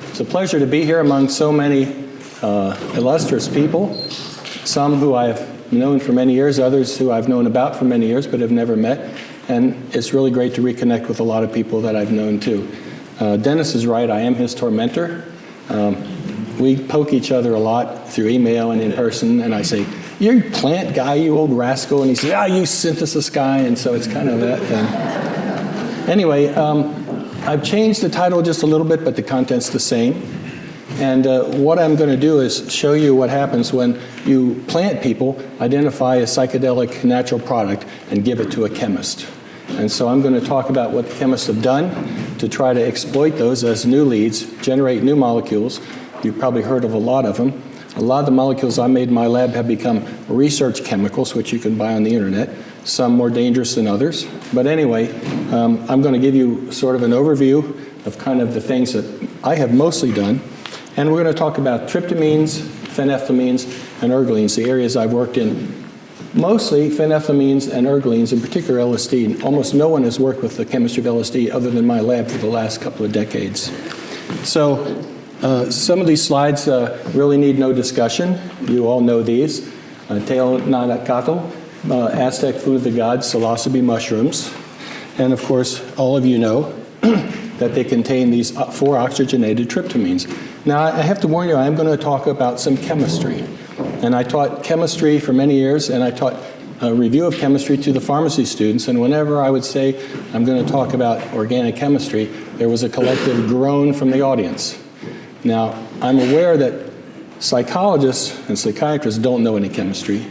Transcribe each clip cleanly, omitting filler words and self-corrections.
It's a pleasure to be here among so many illustrious people, some who I've known for many years, others who I've known about for many years but have never met. And it's really great to reconnect with a lot of people that I've known too. Dennis is right, I am his tormentor. We poke each other a lot through email and in person, and I say, "You're a plant guy, you old rascal," and he says, "Ah, you synthesis guy," and so it's kind of that thing. Anyway, I've changed the title just a little bit, but the content's the same. And what I'm going to do is show you what happens when you plant people identify a psychedelic natural product and give it to a chemist. And so I'm going to talk about what the chemists have done to try to exploit those as new leads, generate new molecules. You've probably heard of a lot of them. A lot of the molecules I made in my lab have become research chemicals, which you can buy on the internet, some more dangerous than others. But anyway, I'm going to give you sort of an overview of kind of the things that I have mostly done. And we're going to talk about tryptamines, phenethylamines, and ergolines, the areas I've worked in. Mostly phenethylamines and ergolines, in particular LSD. Almost no one has worked with the chemistry of LSD other than my lab for the last couple of decades. So some of these slides really need no discussion. You all know these. Teonanacatl, Aztec food of the gods, psilocybin mushrooms. And of course, all of you know that they contain these 4 oxygenated tryptamines. Now, I have to warn you, I am going to talk about some chemistry. And I taught chemistry for many years, and I taught a review of chemistry to the pharmacy students, and whenever I would say I'm going to talk about organic chemistry, there was a collective groan from the audience. Now, I'm aware that psychologists and psychiatrists don't know any chemistry,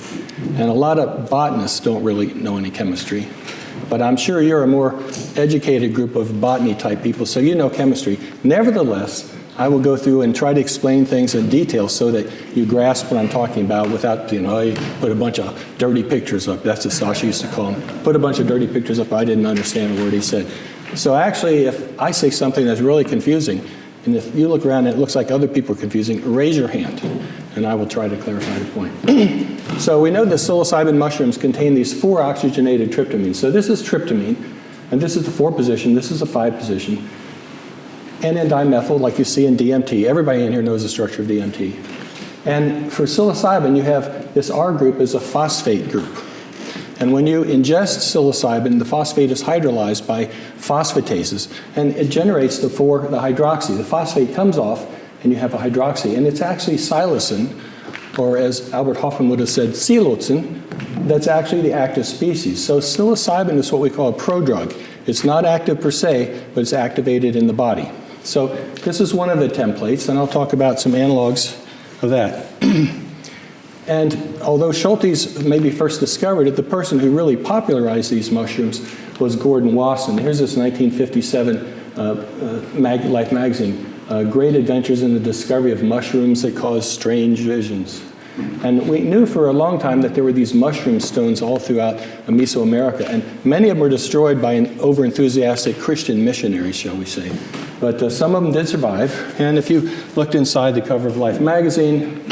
and a lot of botanists don't really know any chemistry. But I'm sure you're a more educated group of botany-type people, so you know chemistry. Nevertheless, I will go through and try to explain things in detail so that you grasp what I'm talking about without, I put a bunch of dirty pictures up. That's what Sasha used to call them. Put a bunch of dirty pictures up. I didn't understand a word he said. So actually, if I say something that's really confusing, and if you look around and it looks like other people are confusing, raise your hand, and I will try to clarify the point. So we know that psilocybin mushrooms contain these 4 oxygenated tryptamines. So this is tryptamine, and this is the 4 position, this is the 5 position. N-dimethyl, like you see in DMT. Everybody in here knows the structure of DMT. And for psilocybin, you have this R group is a phosphate group. And when you ingest psilocybin, the phosphate is hydrolyzed by phosphatases, and it generates the hydroxy. The phosphate comes off, and you have a hydroxy. And it's actually psilocin, or as Albert Hofmann would have said, psilocin, that's actually the active species. So psilocybin is what we call a prodrug. It's not active per se, but it's activated in the body. So this is one of the templates, and I'll talk about some analogs of that. And although Schultes maybe first discovered it, the person who really popularized these mushrooms was Gordon Wasson. Here's this 1957 Life magazine, Great Adventures in the Discovery of Mushrooms That Cause Strange Visions. And we knew for a long time that there were these mushroom stones all throughout Mesoamerica, and many of them were destroyed by an over-enthusiastic Christian missionaries, shall we say. But some of them did survive, and if you looked inside the cover of Life magazine,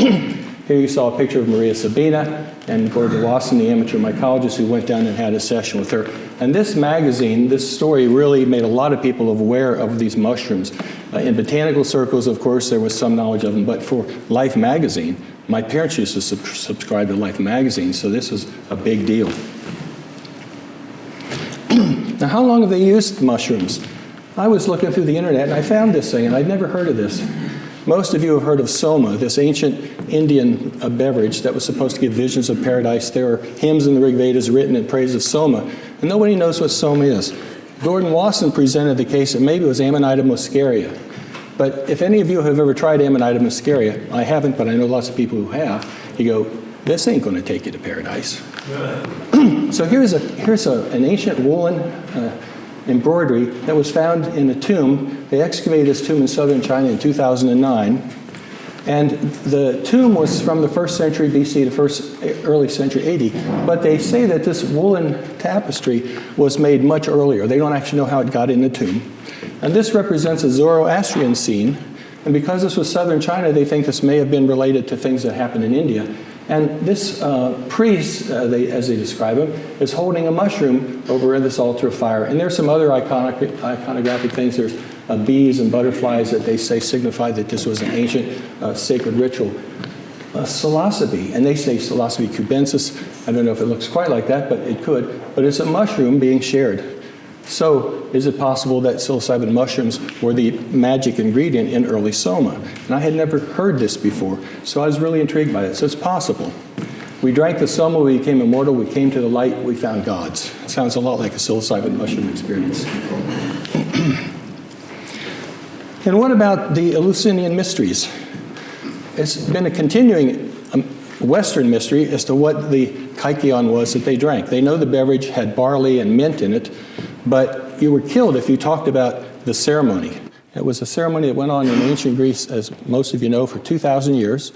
here you saw a picture of Maria Sabina and Gordon Wasson, the amateur mycologist who went down and had a session with her. And this magazine, this story really made a lot of people aware of these mushrooms. In botanical circles, of course, there was some knowledge of them, but for Life magazine, my parents used to subscribe to Life magazine, so this was a big deal. Now, how long have they used mushrooms? I was looking through the internet and I found this thing, and I'd never heard of this. Most of you have heard of Soma, this ancient Indian beverage that was supposed to give visions of paradise. There are hymns in the Rig Vedas written in praise of Soma, and nobody knows what Soma is. Gordon Wasson presented the case that maybe it was Amanita muscaria. But if any of you have ever tried Amanita muscaria, I haven't, but I know lots of people who have, you go, this ain't going to take you to paradise. So here's an ancient woolen embroidery that was found in a tomb. They excavated this tomb in southern China in 2009. And the tomb was from the 1st century BC to early century AD. But they say that this woolen tapestry was made much earlier. They don't actually know how it got in the tomb. And this represents a Zoroastrian scene. And because this was southern China, they think this may have been related to things that happened in India. And this priest, as they describe him, is holding a mushroom over this altar of fire. And there's some other iconographic things. There's bees and butterflies that they say signify that this was an ancient sacred ritual. Psilocybe, and they say Psilocybe cubensis. I don't know if it looks quite like that, but it could. But it's a mushroom being shared. So is it possible that psilocybin mushrooms were the magic ingredient in early Soma? And I had never heard this before, so I was really intrigued by it. So it's possible. We drank the Soma, we became immortal, we came to the light, we found gods. It sounds a lot like a psilocybin mushroom experience. And what about the Eleusinian mysteries? It's been a continuing Western mystery as to what the kykeon was that they drank. They know the beverage had barley and mint in it, but you were killed if you talked about the ceremony. It was a ceremony that went on in ancient Greece, as most of you know, for 2,000 years.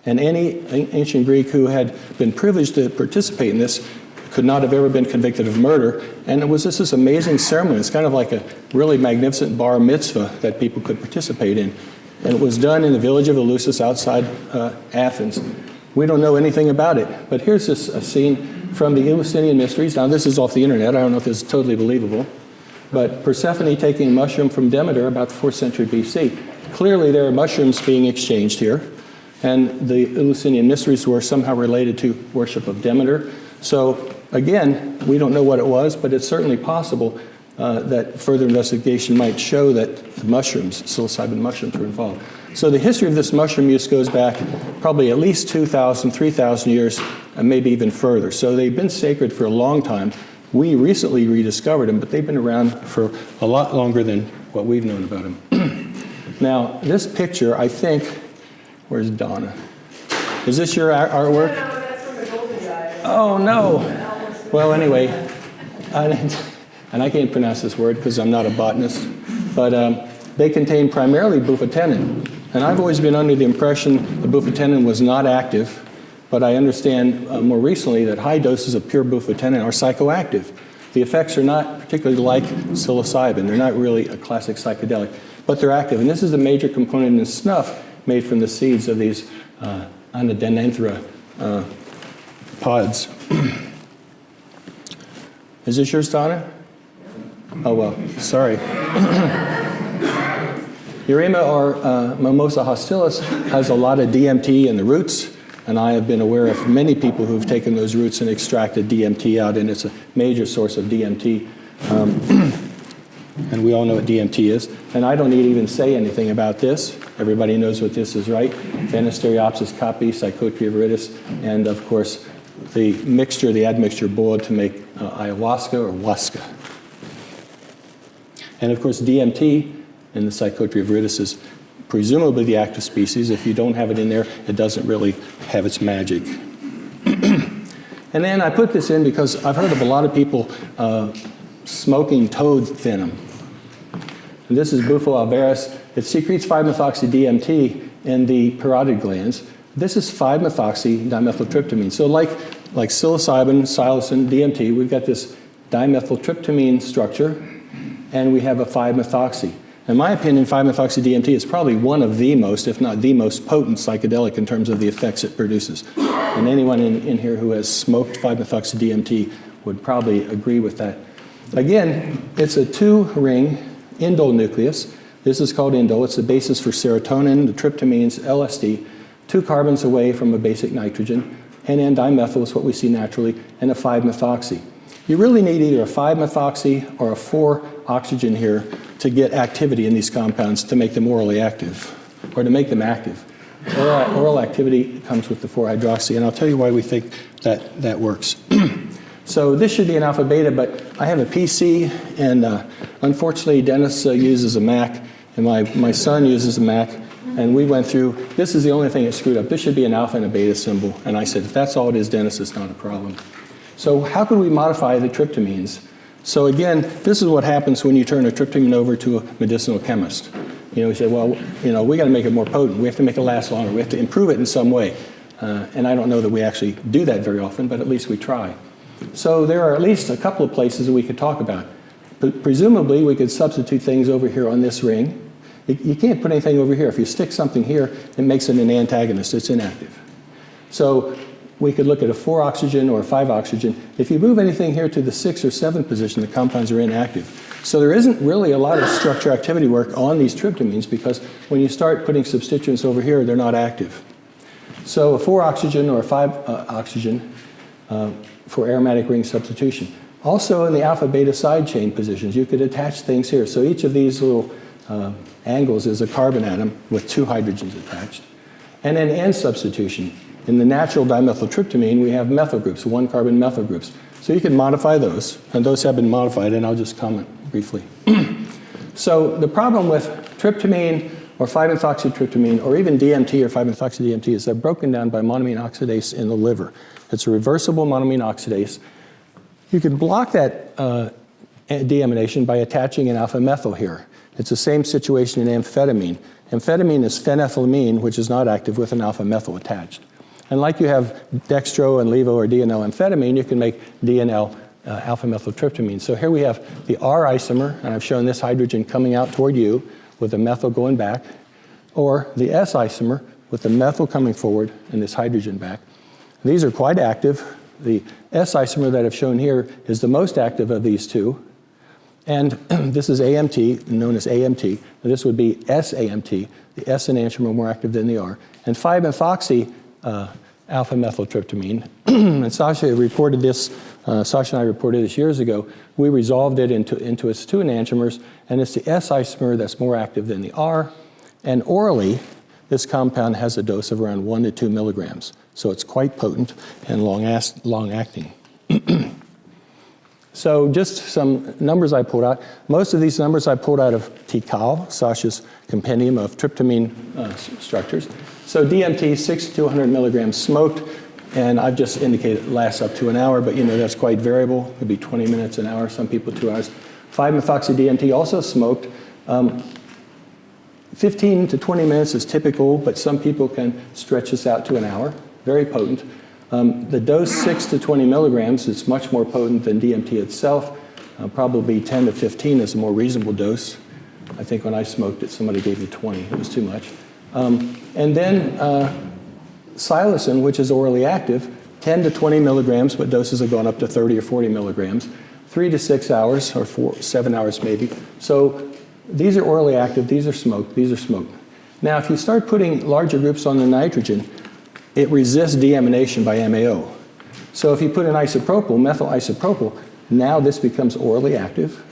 And any ancient Greek who had been privileged to participate in this could not have ever been convicted of murder. And it was just this amazing ceremony. It's kind of like a really magnificent bar mitzvah that people could participate in. And it was done in the village of Eleusis outside Athens. We don't know anything about it. But here's a scene from the Eleusinian Mysteries. Now, this is off the internet. I don't know if this is totally believable. But Persephone taking a mushroom from Demeter about the 4th century BC. Clearly, there are mushrooms being exchanged here. And the Eleusinian Mysteries were somehow related to worship of Demeter. So, again, we don't know what it was, but it's certainly possible that further investigation might show that the mushrooms, psilocybin mushrooms, were involved. So the history of this mushroom use goes back probably at least 2,000, 3,000 years, and maybe even further. So they've been sacred for a long time. We recently rediscovered them, but they've been around for a lot longer than what we've known about them. Now, this picture, I think, where's Donna? Is this your artwork? No, that's from the golden guy. Oh, no. Well, anyway, and I can't pronounce this word because I'm not a botanist, but they contain primarily bufotenine. And I've always been under the impression that bufotenine was not active, but I understand more recently that high doses of pure bufotenine are psychoactive. The effects are not particularly like psilocybin. They're not really a classic psychedelic, but they're active. And this is a major component in snuff made from the seeds of these Anadenanthera pods. Is this yours, Donna? Oh, well, sorry. Urema or Mimosa hostilis has a lot of DMT in the roots, and I have been aware of many people who have taken those roots and extracted DMT out, and it's a major source of DMT. And we all know what DMT is. And I don't need to even say anything about this. Everybody knows what this is, right? Phenesteriopsis caapi, Psychotria viridis, and of course, the mixture, the admixture boiled to make ayahuasca or huasca. And of course, DMT in the Psychotria viridis is presumably the active species. If you don't have it in there, it doesn't really have its magic. And then I put this in because I've heard of a lot of people smoking toad venom. And this is Bufo alvaris. It secretes 5-methoxy-DMT in the parotid glands. This is 5-methoxy-dimethyltryptamine. So like psilocybin, psilocin, DMT, we've got this dimethyltryptamine structure, and we have a 5-methoxy. In my opinion, 5-methoxy-DMT is probably one of the most, if not the most potent psychedelic in terms of the effects it produces. And anyone in here who has smoked 5-methoxy-DMT would probably agree with that. Again, it's a 2-ring indole nucleus. This is called indole. It's the basis for serotonin, the tryptamines, LSD, 2 carbons away from a basic nitrogen, and N-dimethyl is what we see naturally, and a 5-methoxy. You really need either a 5-methoxy or a 4-oxygen here to get activity in these compounds to make them orally active, or to make them active. Oral activity comes with the 4-hydroxy, and I'll tell you why we think that works. So this should be an alpha beta, but I have a PC, and unfortunately Dennis uses a Mac, and my son uses a Mac, and we went through, this is the only thing that screwed up. This should be an alpha and a beta symbol, and I said, if that's all it is, Dennis, it's not a problem. So how can we modify the tryptamines? So again, this is what happens when you turn a tryptamine over to a medicinal chemist. You know, we say, well, you know, we got to make it more potent. We have to make it last longer. We have to improve it in some way. And I don't know that we actually do that very often, but at least we try. So there are at least a couple of places that we could talk about. Presumably, we could substitute things over here on this ring. You can't put anything over here. If you stick something here, it makes it an antagonist. It's inactive. So we could look at a 4-oxygen or a 5-oxygen. If you move anything here to the 6 or 7 position, the compounds are inactive. So there isn't really a lot of structure-activity work on these tryptamines because when you start putting substituents over here, they're not active. So a 4-oxygen or a 5-oxygen for aromatic ring substitution. Also in the alpha-beta side chain positions, you could attach things here. So each of these little angles is a carbon atom with 2 hydrogens attached. And then N substitution. In the natural dimethyltryptamine, we have methyl groups, 1-carbon methyl groups. So you can modify those, and those have been modified, and I'll just comment briefly. So the problem with tryptamine or 5-methoxytryptamine or even DMT or 5-methoxy-DMT is they're broken down by monoamine oxidase in the liver. It's a reversible monoamine oxidase. You can block that deamination by attaching an alpha-methyl here. It's the same situation in amphetamine. Amphetamine is phenethylamine, which is not active with an alpha-methyl attached. And like you have dextro and levo or DNL amphetamine, you can make DNL alpha-methyltryptamine. So here we have the R isomer, and I've shown this hydrogen coming out toward you with the methyl going back, or the S isomer with the methyl coming forward and this hydrogen back. These are quite active. The S isomer that I've shown here is the most active of these two. And this is AMT, known as AMT. This would be SAMT. The S enantiomer are more active than the R. And 5-methoxy alpha-methyltryptamine. And Sasha reported this, Sasha and I reported this years ago. We resolved it into its 2 enantiomers, and it's the S isomer that's more active than the R. And orally, this compound has a dose of around 1 to 2 milligrams. So it's quite potent and long-acting. So just some numbers I pulled out. Most of these numbers I pulled out of TCAL, Sasha's compendium of tryptamine structures. So DMT, 6 to 100 milligrams smoked, and I've just indicated it lasts up to an hour, but that's quite variable. It could be 20 minutes, an hour, some people 2 hours. 5-methoxy-DMT also smoked. 15 to 20 minutes is typical, but some people can stretch this out to an hour. Very potent. The dose 6 to 20 milligrams is much more potent than DMT itself. Probably 10 to 15 is a more reasonable dose. I think when I smoked it, somebody gave me 20. It was too much. And then psilocin, which is orally active, 10 to 20 milligrams, but doses have gone up to 30 or 40 milligrams. 3 to 6 hours, or 7 hours maybe. So these are orally active, these are smoked, these are smoked. Now, if you start putting larger groups on the nitrogen, it resists deamination by MAO. So if you put an isopropyl, methyl isopropyl, now this becomes orally active.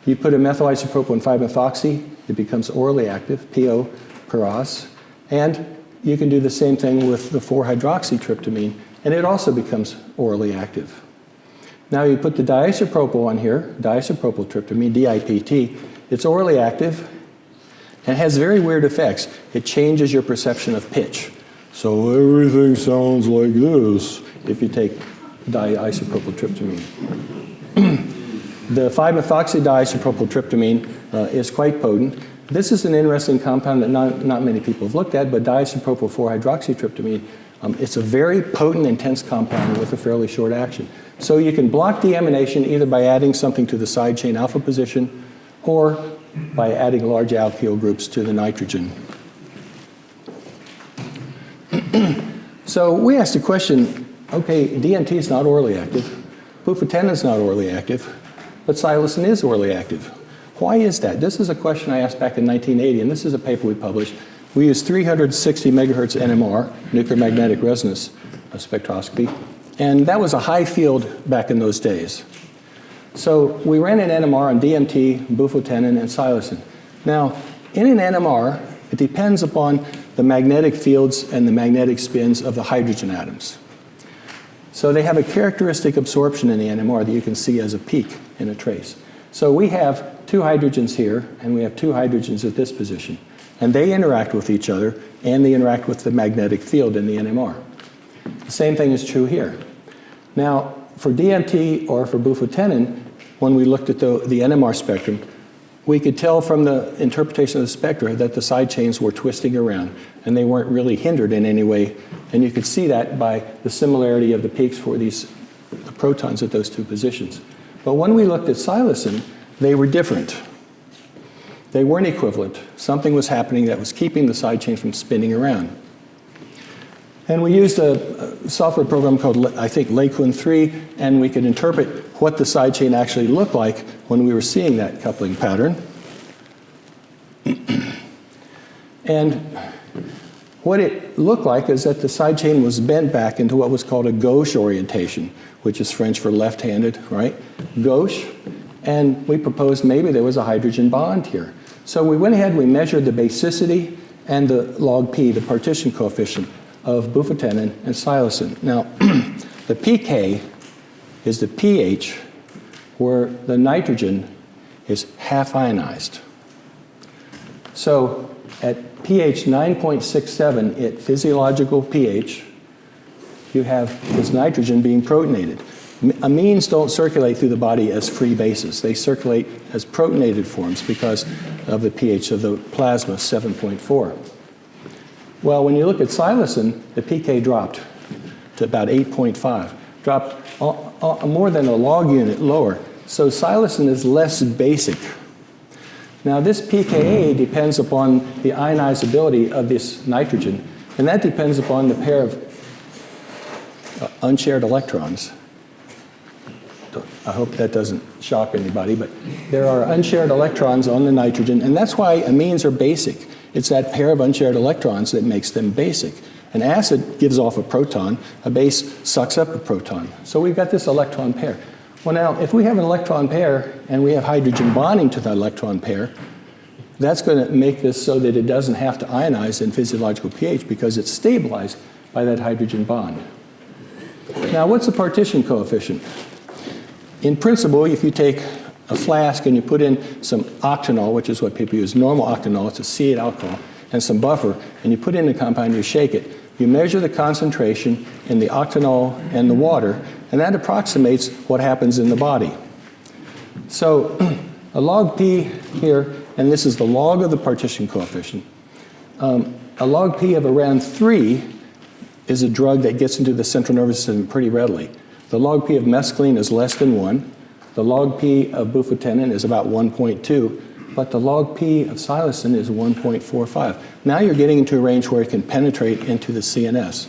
You put a methyl isopropyl and 5-methoxy, it becomes orally active, PO peros. And you can do the same thing with the 4-hydroxytryptamine, and it also becomes orally active. Now you put the diisopropyl on here, diisopropyltryptamine, DIPT, it's orally active and has very weird effects. It changes your perception of pitch. So everything sounds like this if you take diisopropyltryptamine. The 5-methoxy diisopropyltryptamine is quite potent. This is an interesting compound that not many people have looked at, but diisopropyl 4-hydroxytryptamine, it's a very potent, intense compound with a fairly short action. So you can block deamination either by adding something to the side chain alpha position or by adding large alkyl groups to the nitrogen. So we asked a question, okay, DMT is not orally active, bufotenine is not orally active, but psilocin is orally active. Why is that? This is a question I asked back in 1980, and this is a paper we published. We used 360 megahertz NMR, nuclear magnetic resonance spectroscopy, and that was a high field back in those days. So we ran an NMR on DMT, bufotenine, and psilocin. Now, in an NMR, it depends upon the magnetic fields and the magnetic spins of the hydrogen atoms. So they have a characteristic absorption in the NMR that you can see as a peak in a trace. So we have 2 hydrogens here, and we have 2 hydrogens at this position. And they interact with each other, and they interact with the magnetic field in the NMR. The same thing is true here. Now, for DMT or for bufotenine, when we looked at the NMR spectrum, we could tell from the interpretation of the spectra that the side chains were twisting around, and they weren't really hindered in any way. And you could see that by the similarity of the peaks for the protons at those 2 positions. But when we looked at psilocin, they were different. They weren't equivalent. Something was happening that was keeping the side chain from spinning around. And we used a software program called, I think, Lakun 3, and we could interpret what the side chain actually looked like when we were seeing that coupling pattern. And what it looked like is that the side chain was bent back into what was called a gauche orientation, which is French for left-handed, right? Gauche. And we proposed maybe there was a hydrogen bond here. So we went ahead and we measured the basicity and the log P, the partition coefficient, of bufotenine and psilocin. Now, the pK is the pH where the nitrogen is half ionized. So at pH 9.67, at physiological pH, you have this nitrogen being protonated. Amines don't circulate through the body as free bases. They circulate as protonated forms because of the pH of the plasma, 7.4. Well, when you look at psilocin, the pK dropped to about 8.5, dropped more than a log unit lower. So psilocin is less basic. Now, this pKa depends upon the ionizability of this nitrogen, and that depends upon the pair of unshared electrons. I hope that doesn't shock anybody, but there are unshared electrons on the nitrogen, and that's why amines are basic. It's that pair of unshared electrons that makes them basic. An acid gives off a proton, a base sucks up a proton. So we've got this electron pair. Well, now, if we have an electron pair and we have hydrogen bonding to the electron pair, that's going to make this so that it doesn't have to ionize in physiological pH because it's stabilized by that hydrogen bond. Now, what's the partition coefficient? In principle, if you take a flask and you put in some octanol, which is what people use, normal octanol, it's a C8 alcohol, and some buffer, and you put in the compound, you shake it, you measure the concentration in the octanol and the water, and that approximates what happens in the body. So a log P here, and this is the log of the partition coefficient. A log P of around 3 is a drug that gets into the central nervous system pretty readily. The log P of mescaline is less than 1. The log P of bufotenine is about 1.2, but the log P of psilocin is 1.45. Now you're getting into a range where it can penetrate into the CNS.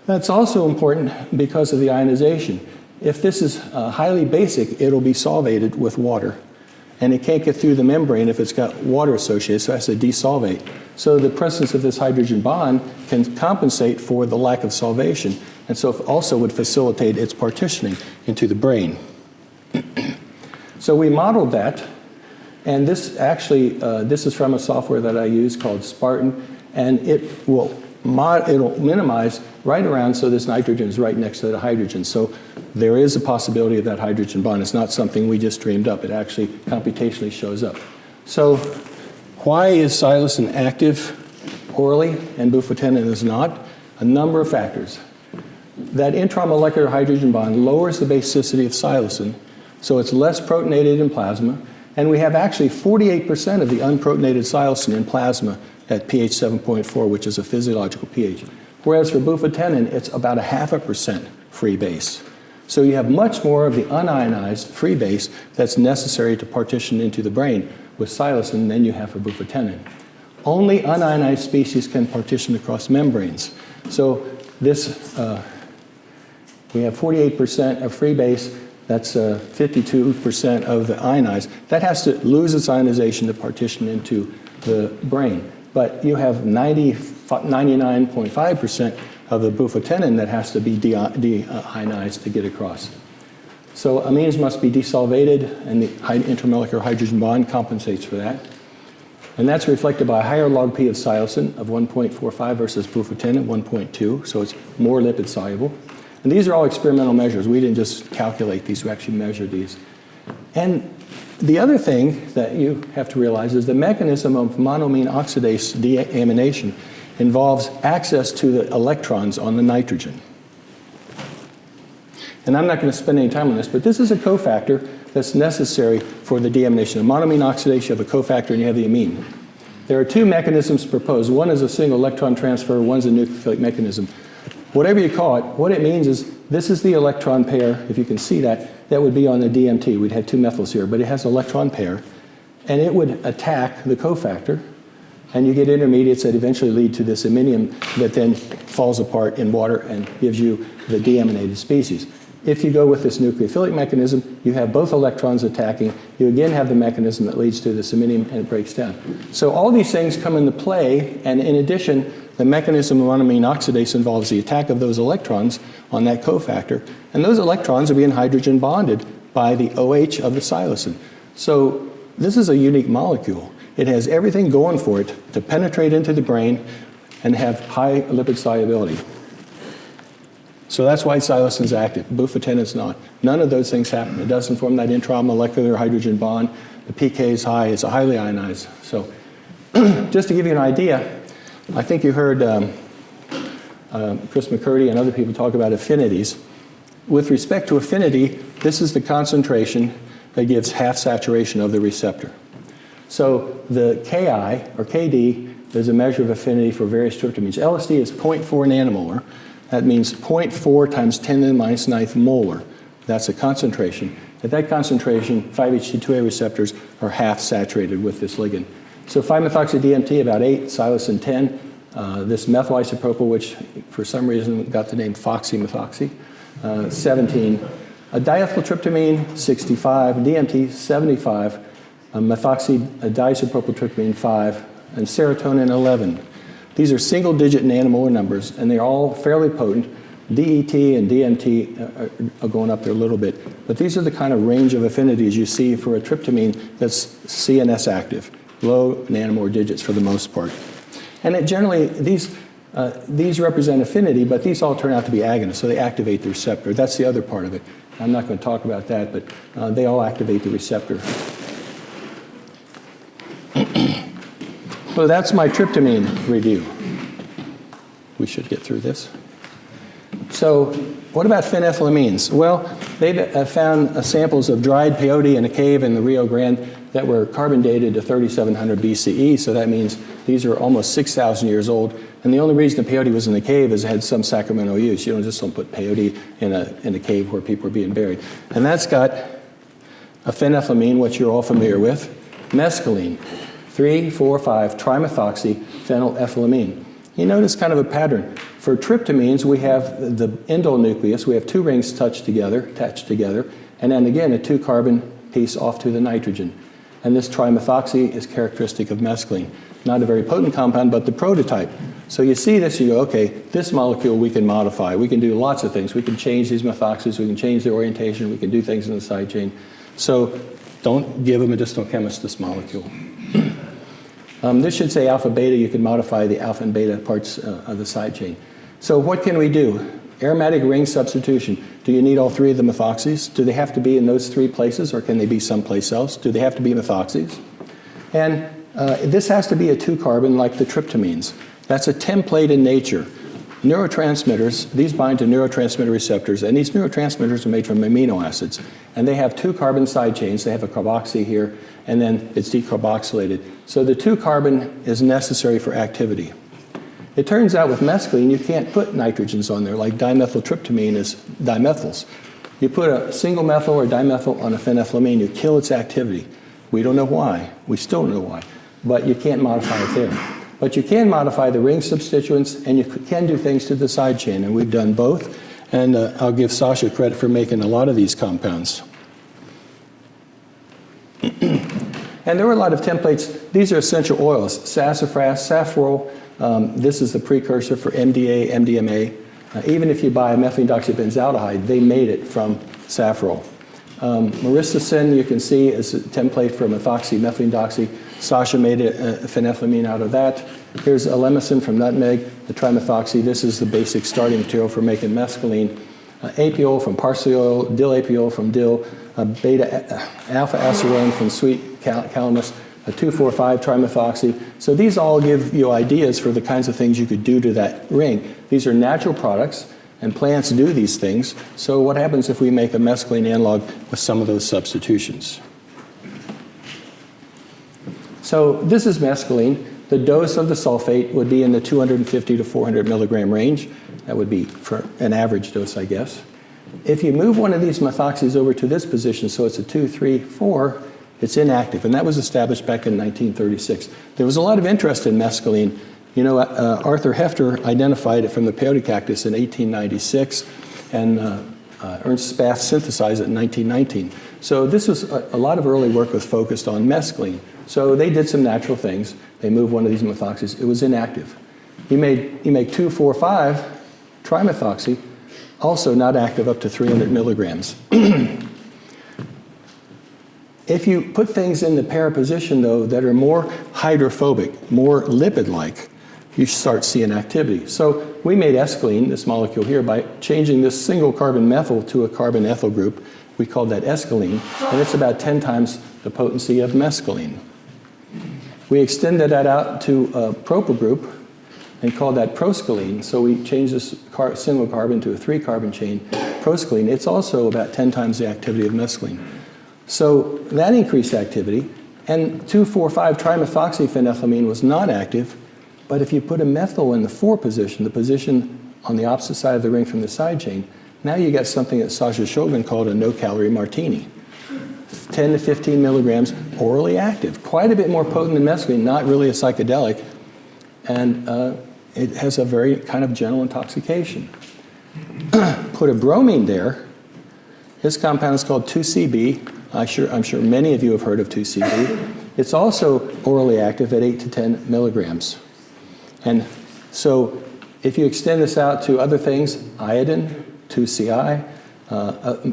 That's also important because of the ionization. If this is highly basic, it'll be solvated with water, and it can't get through the membrane if it's got water associated, so it has to desolvate. So the presence of this hydrogen bond can compensate for the lack of solvation, and so it also would facilitate its partitioning into the brain. So we modeled that, and this actually, this is from a software that I use called Spartan, and it'll minimize right around so this nitrogen is right next to the hydrogen. So there is a possibility of that hydrogen bond. It's not something we just dreamed up. It actually computationally shows up. So why is psilocin active orally and bufotenine is not? A number of factors. That intramolecular hydrogen bond lowers the basicity of psilocin, so it's less protonated in plasma, and we have actually 48% of the unprotonated psilocin in plasma at pH 7.4, which is a physiological pH. Whereas for bufotenine, it's about 0.5% free base. So you have much more of the unionized free base that's necessary to partition into the brain with psilocin than you have for bufotenine. Only unionized species can partition across membranes. So this, we have 48% of free base, that's 52% of the ionized. That has to lose its ionization to partition into the brain. But you have 99.5% of the bufotenine that has to be deionized to get across. So amines must be desolvated, and the intermolecular hydrogen bond compensates for that. And that's reflected by a higher log P of psilocin of 1.45 versus bufotenine 1.2, so it's more lipid soluble. And these are all experimental measures. We didn't just calculate these, we actually measured these. And the other thing that you have to realize is the mechanism of monoamine oxidase deamination involves access to the electrons on the nitrogen. And I'm not going to spend any time on this, but this is a cofactor that's necessary for the deamination. Of monoamine oxidase, you have a cofactor and you have the amine. There are two mechanisms proposed. One is a single electron transfer, one's a nucleophilic mechanism. Whatever you call it, what it means is this is the electron pair, if you can see that, that would be on the DMT. We'd have two methyls here, but it has an electron pair, and it would attack the cofactor, and you get intermediates that eventually lead to this iminium that then falls apart in water and gives you the deaminated species. If you go with this nucleophilic mechanism, you have both electrons attacking. You again have the mechanism that leads to this iminium, and it breaks down. So all these things come into play, and in addition, the mechanism of monoamine oxidase involves the attack of those electrons on that cofactor, and those electrons are being hydrogen bonded by the OH of the psilocin. So this is a unique molecule. It has everything going for it to penetrate into the brain and have high lipid solubility. So that's why psilocin is active. Bufotenine is not. None of those things happen. It doesn't form that intramolecular hydrogen bond. The pK is high. It's a highly ionized. So just to give you an idea, I think you heard Chris McCurdy and other people talk about affinities. With respect to affinity, this is the concentration that gives half saturation of the receptor. So the Ki, or Kd, is a measure of affinity for various tryptamines. LSD is 0.4 nanomolar. That means 0.4 times 10 to the minus 9th molar. That's a concentration. At that concentration, 5-HT2A receptors are half saturated with this ligand. So 5-methoxy-DMT, about 8, psilocin 10. This methyl isopropyl, which for some reason got the name foxy-methoxy, 17. A diethyltryptamine, 65. DMT, 75. Methoxy diisopropyltryptamine, 5. And serotonin, 11. These are single-digit nanomolar numbers, and they're all fairly potent. DET and DMT are going up there a little bit. But these are the kind of range of affinities you see for a tryptamine that's CNS active, low nanomolar digits for the most part. And it generally, these represent affinity, but these all turn out to be agonists, so they activate the receptor. That's the other part of it. I'm not going to talk about that, but they all activate the receptor. So that's my tryptamine review. We should get through this. So what about phenethylamines? Well, they found samples of dried peyote in a cave in the Rio Grande that were carbon dated to 3700 BCE, so that means these are almost 6,000 years old. And the only reason the peyote was in the cave is it had some sacramental use. You don't put peyote in a cave where people are being buried. And that's got a phenethylamine, which you're all familiar with, mescaline, 3,4,5 trimethoxyphenylethylamine. You notice kind of a pattern. For tryptamines, we have the indole nucleus. We have two rings attached together, and then again a 2-carbon piece off to the nitrogen. And this trimethoxy is characteristic of mescaline. Not a very potent compound, but the prototype. So you see this, you go, okay, this molecule we can modify. We can do lots of things. We can change these methoxys. We can change their orientation. We can do things in the side chain. So don't give a medicinal chemist this molecule. This should say alpha beta. You can modify the alpha and beta parts of the side chain. So what can we do? Aromatic ring substitution. Do you need all 3 of the methoxys? Do they have to be in those 3 places, or can they be someplace else? Do they have to be methoxys? And this has to be a 2-carbon like the tryptamines. That's a template in nature. Neurotransmitters, these bind to neurotransmitter receptors, and these neurotransmitters are made from amino acids. And they have 2-carbon side chains. They have a carboxy here, and then it's decarboxylated. So the 2-carbon is necessary for activity. It turns out with mescaline, you can't put nitrogens on there, like dimethyltryptamine is dimethyls. You put a single methyl or dimethyl on a phenethylamine, you kill its activity. We don't know why. We still don't know why. But you can't modify it there. But you can modify the ring substituents, and you can do things to the side chain, and we've done both. And I'll give Sasha credit for making a lot of these compounds. And there were a lot of templates. These are essential oils. Sassafras, saffrol. This is the precursor for MDA, MDMA. Even if you buy a methylene-doxybenzaldehyde, they made it from saffrol. Maristacin, you can see, is a template for methoxy-methylene-doxy. Sasha made a phenethylamine out of that. Here's Elemicin from nutmeg, the trimethoxy. This is the basic starting material for making mescaline. Apiol from parsley oil, dill apiol from dill, alpha acerone from sweet calamus, a 2,4,5 trimethoxy. So these all give you ideas for the kinds of things you could do to that ring. These are natural products, and plants do these things. So what happens if we make a mescaline analog with some of those substitutions? So this is mescaline. The dose of the sulfate would be in the 250 to 400 milligram range. That would be for an average dose, I guess. If you move one of these methoxys over to this position, so it's a 2, 3, 4, It's inactive, and that was established back in 1936. There was a lot of interest in mescaline. You know, Arthur Hefter identified it from the peyote cactus in 1896, and Ernst Spath synthesized it in 1919. So this was a lot of early work was focused on mescaline. So they did some natural things. They moved one of these methoxys. It was inactive. You make 2,4,5 trimethoxy, also not active up to 300 milligrams. If you put things in the para position, though, that are more hydrophobic, more lipid-like, you start seeing activity. So we made escaline, this molecule here, by changing this single carbon methyl to a carbon ethyl group. We called that escaline, and it's about 10 times the potency of mescaline. We extended that out to a propyl group and called that proscaline. So we changed this single carbon to a 3-carbon chain, proscaline. It's also about 10 times the activity of mescaline. So that increased activity, and 2,4,5-trimethoxyphenethylamine was not active, but if you put a methyl in the 4 position, the position on the opposite side of the ring from the side chain, now you get something that Sasha Shulgin called a no-calorie martini. 10 to 15 milligrams orally active, quite a bit more potent than mescaline, not really a psychedelic, and it has a very kind of gentle intoxication. Put a bromine there. This compound is called 2CB. I'm sure many of you have heard of 2CB. It's also orally active at 8 to 10 milligrams. And so if you extend this out to other things, iodine, 2CI,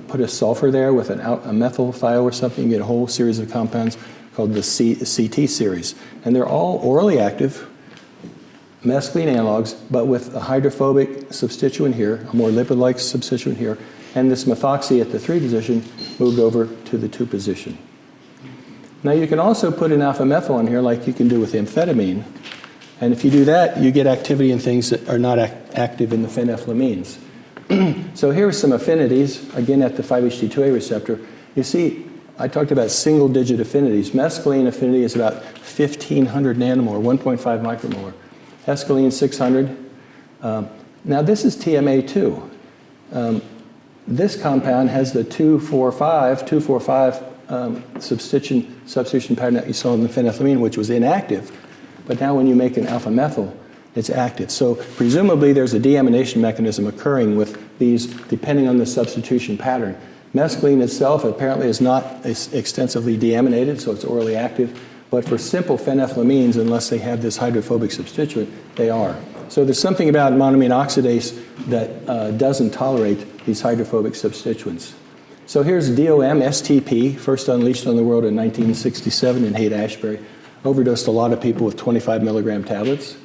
put a sulfur there with a methyl thio or something, you get a whole series of compounds called the CT series. And they're all orally active, mescaline analogs, but with a hydrophobic substituent here, a more lipid-like substituent here, and this methoxy at the 3 position moved over to the 2 position. Now you can also put an alpha methyl on here like you can do with amphetamine, and if you do that, you get activity in things that are not active in the phenethylamines. So here are some affinities, again at the 5-HT2A receptor. You see, I talked about single-digit affinities. Mescaline affinity is about 1,500 nanomolar, 1.5 micromolar. Escaline, 600. Now this is TMA2. This compound has the 2,4,5 substitution pattern that you saw in the phenethylamine, which was inactive. But now when you make an alpha methyl, it's active. So presumably there's a deamination mechanism occurring with these depending on the substitution pattern. Mescaline itself apparently is not extensively deaminated, so it's orally active. But for simple phenethylamines, unless they have this hydrophobic substituent, they are. So there's something about monoamine oxidase that doesn't tolerate these hydrophobic substituents. So here's DOM, STP, first unleashed on the world in 1967 in Haight-Ashbury. Overdosed a lot of people with 25 milligram tablets.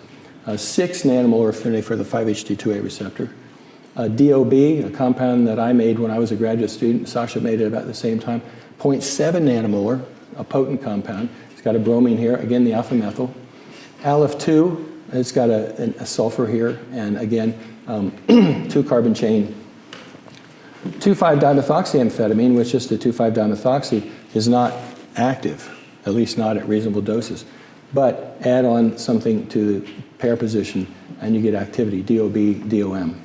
6 nanomolar affinity for the 5-HT2A receptor. DOB, a compound that I made when I was a graduate student, Sasha made it about the same time, 0.7 nanomolar, a potent compound. It's got a bromine here, again the alpha methyl. Aleph-2, it's got a sulfur here, and again, 2-carbon chain. 2,5-dimethoxyamphetamine, which is the 2,5-dimethoxy, is not active, at least not at reasonable doses. But add on something to the pair position, and you get activity, DOB, DOM.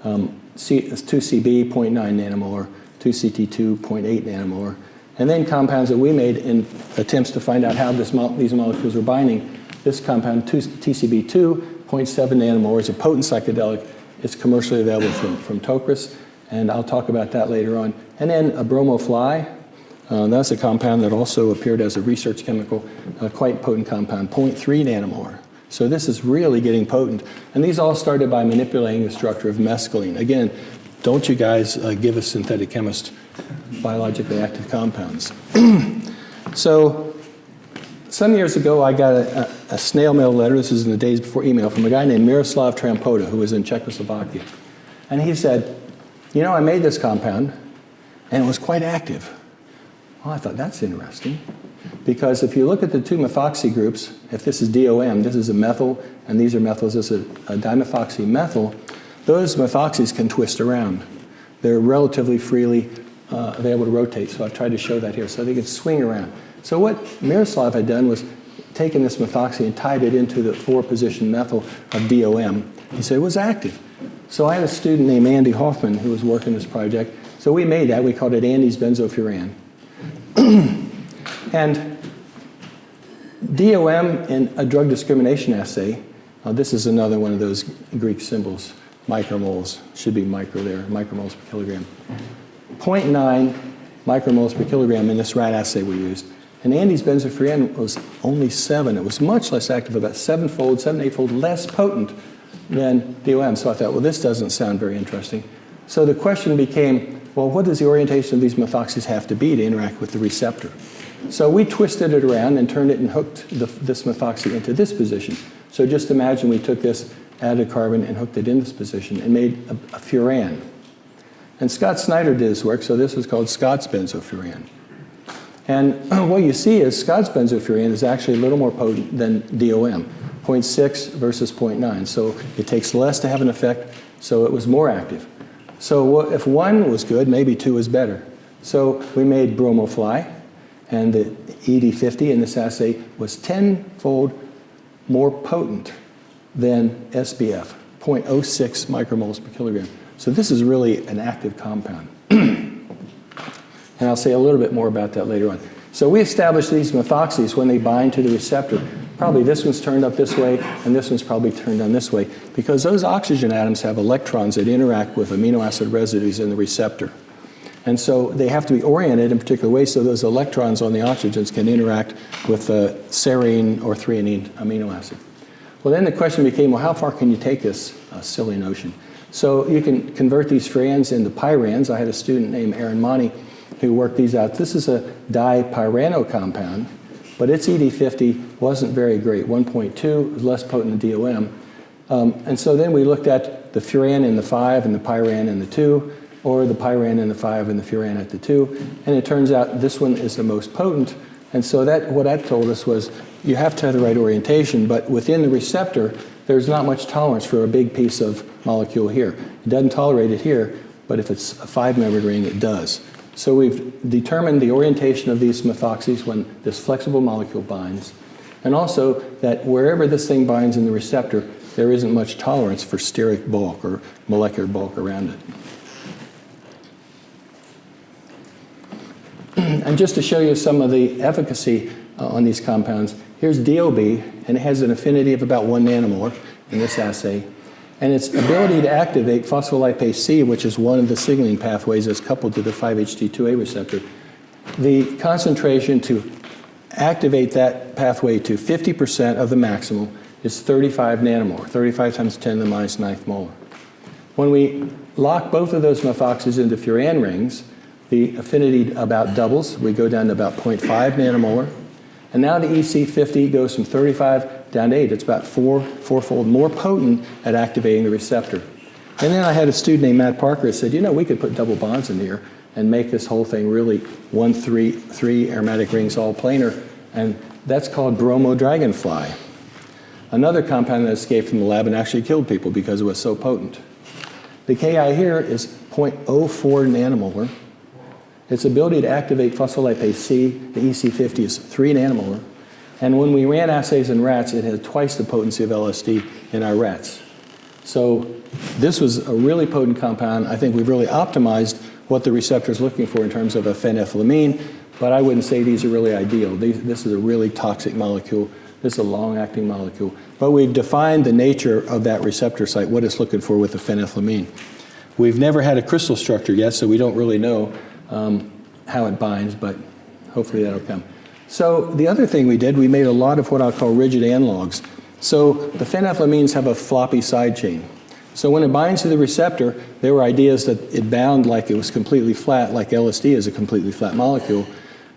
2CB, 0.9 nanomolar, 2CT2, 0.8 nanomolar. And then compounds that we made in attempts to find out how these molecules were binding. This compound, TCB2, 0.7 nanomolar, is a potent psychedelic. It's commercially available from Tokris, and I'll talk about that later on. And then a bromo-fly. That's a compound that also appeared as a research chemical, a quite potent compound, 0.3 nanomolar. So this is really getting potent. And these all started by manipulating the structure of mescaline. Again, don't you guys give a synthetic chemist biologically active compounds. So some years ago, I got a snail mail letter, this is in the days before email, from a guy named Miroslav Trampota, who was in Czechoslovakia. And he said, you know, I made this compound, and it was quite active. Well, I thought, that's interesting. Because if you look at the 2 methoxy groups, if this is DOM, this is a methyl, and these are methyls, this is a dimethoxy methyl, those methoxys can twist around. They're relatively freely available to rotate, so I've tried to show that here. So they can swing around. So what Miroslav had done was taken this methoxy and tied it into the 4-position methyl of DOM. He said it was active. So I had a student named Andy Hoffman who was working this project. So we made that. We called it Andy's benzofuran. And DOM in a drug discrimination assay, this is another one of those Greek symbols, micromoles, should be micro there, micromoles per kilogram. 0.9 micromoles per kilogram in this rat assay we used. And Andy's benzofuran was only 7. It was much less active, about 8-fold less potent than DOM. So I thought, well, this doesn't sound very interesting. So the question became, well, what does the orientation of these methoxys have to be to interact with the receptor? So we twisted it around and turned it and hooked this methoxy into this position. So just imagine we took this, added carbon, and hooked it in this position and made a furan. And Scott Snyder did this work, so this was called Scott's benzofuran. And what you see is Scott's benzofuran is actually a little more potent than DOM, 0.6 versus 0.9. So it takes less to have an effect, so it was more active. So if 1 was good, maybe 2 is better. So we made bromo-fly, and the ED50 in this assay was 10-fold more potent than SBF, 0.06 micromoles per kilogram. So this is really an active compound. And I'll say a little bit more about that later on. So we established these methoxys when they bind to the receptor. Probably this one's turned up this way, and this one's probably turned down this way, because those oxygen atoms have electrons that interact with amino acid residues in the receptor. And so they have to be oriented in particular ways so those electrons on the oxygens can interact with the serine or threonine amino acid. Well, then the question became, well, how far can you take this silly notion? So you can convert these furans into pyrans. I had a student named Aaron Monty who worked these out. This is a dipyrano compound, but its ED50 wasn't very great. 1.2 was less potent than DOM. And so then we looked at the furan in the 5 and the pyran in the 2, or the pyran in the 5 and the furan at the 2. And it turns out this one is the most potent. And so what that told us was you have to have the right orientation, but within the receptor, there's not much tolerance for a big piece of molecule here. It doesn't tolerate it here, but if it's a 5-membered ring, it does. So we've determined the orientation of these methoxys when this flexible molecule binds, and also that wherever this thing binds in the receptor, there isn't much tolerance for steric bulk or molecular bulk around it. And just to show you some of the efficacy on these compounds, here's DOB, and it has an affinity of about 1 nanomolar in this assay. And its ability to activate phospholipase C, which is one of the signaling pathways that's coupled to the 5-HT2A receptor, the concentration to activate that pathway to 50% of the maximal is 35 nanomolar, 35 times 10 to the minus 9th molar. When we lock both of those methoxys into furan rings, the affinity about doubles. We go down to about 0.5 nanomolar. And now the EC50 goes from 35 down to 8. It's about fourfold more potent at activating the receptor. And then I had a student named Matt Parker who said, you know, we could put double bonds in here and make this whole thing really 1-3 aromatic rings all planar. And that's called bromo-dragonfly. Another compound that escaped from the lab and actually killed people because it was so potent. The Ki here is 0.04 nanomolar. Its ability to activate phospholipase C, the EC50, is 3 nanomolar. And when we ran assays in rats, it had twice the potency of LSD in our rats. So this was a really potent compound. I think we've really optimized what the receptor is looking for in terms of a phenethylamine, but I wouldn't say these are really ideal. This is a really toxic molecule. This is a long-acting molecule. But we've defined the nature of that receptor site, what it's looking for with the phenethylamine. We've never had a crystal structure yet, so we don't really know how it binds, but hopefully that'll come. So the other thing we did, we made a lot of what I'll call rigid analogs. So the phenethylamines have a floppy side chain. So when it binds to the receptor, there were ideas that it bound like it was completely flat, like LSD is a completely flat molecule.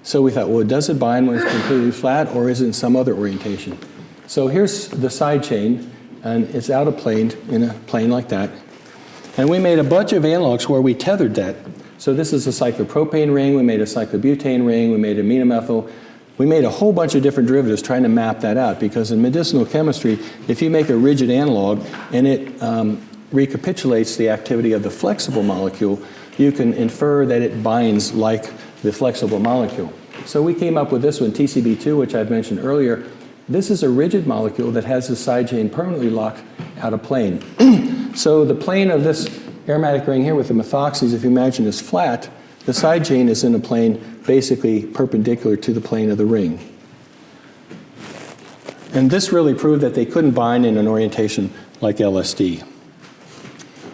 So we thought, well, does it bind when it's completely flat, or is it in some other orientation? So here's the side chain, and it's out of plane, in a plane like that. And we made a bunch of analogs where we tethered that. So this is a cyclopropane ring, we made a cyclobutane ring, we made aminomethyl. We made a whole bunch of different derivatives trying to map that out, because in medicinal chemistry, if you make a rigid analog and it recapitulates the activity of the flexible molecule, you can infer that it binds like the flexible molecule. So we came up with this one, TCB2, which I've mentioned earlier. This is a rigid molecule that has the side chain permanently locked out of plane. So the plane of this aromatic ring here with the methoxys, if you imagine, is flat. the side chain is in a plane basically perpendicular to the plane of the ring. And this really proved that they couldn't bind in an orientation like LSD.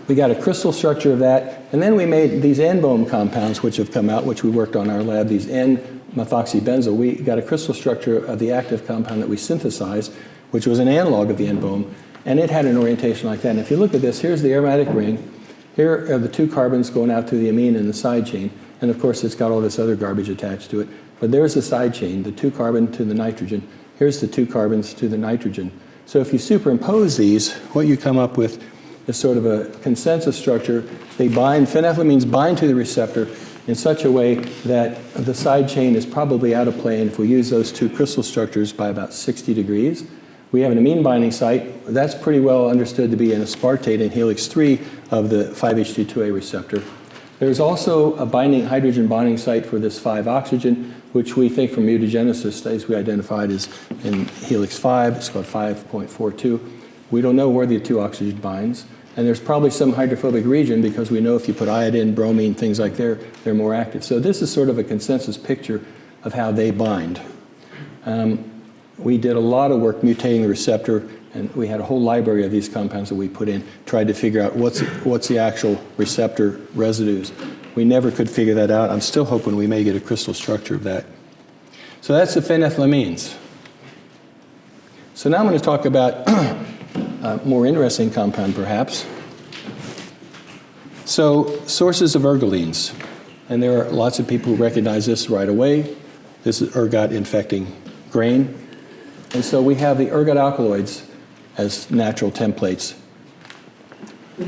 We got a crystal structure of that, and then we made these N-BOM compounds, which have come out, which we worked on in our lab, these N-methoxybenzyl. We got a crystal structure of the active compound that we synthesized, which was an analog of the N-BOM, and it had an orientation like that. And if you look at this, here's the aromatic ring. Here are the 2 carbons going out to the amine in the side chain, and of course it's got all this other garbage attached to it. But there's the side chain, the 2 carbon to the nitrogen. Here's the 2 carbons to the nitrogen. So if you superimpose these, what you come up with is sort of a consensus structure. They bind, phenethylamines bind to the receptor in such a way that the side chain is probably out of plane if we use those 2 crystal structures by about 60 degrees. We have an amine binding site. That's pretty well understood to be an aspartate in helix 3 of the 5-HT2A receptor. There's also a hydrogen bonding site for this 5-oxygen, which we think from mutagenesis studies we identified is in helix 5. It's called 5.42. We don't know where the 2-oxygen binds. And there's probably some hydrophobic region because we know if you put iodine, bromine, things like they're more active. So this is sort of a consensus picture of how they bind. We did a lot of work mutating the receptor, and we had a whole library of these compounds that we put in, tried to figure out what's the actual receptor residues. We never could figure that out. I'm still hoping we may get a crystal structure of that. So that's the phenethylamines. So now I'm going to talk about a more interesting compound, perhaps. So sources of ergolines. And there are lots of people who recognize this right away. This is ergot infecting grain. And so we have the ergot alkaloids as natural templates.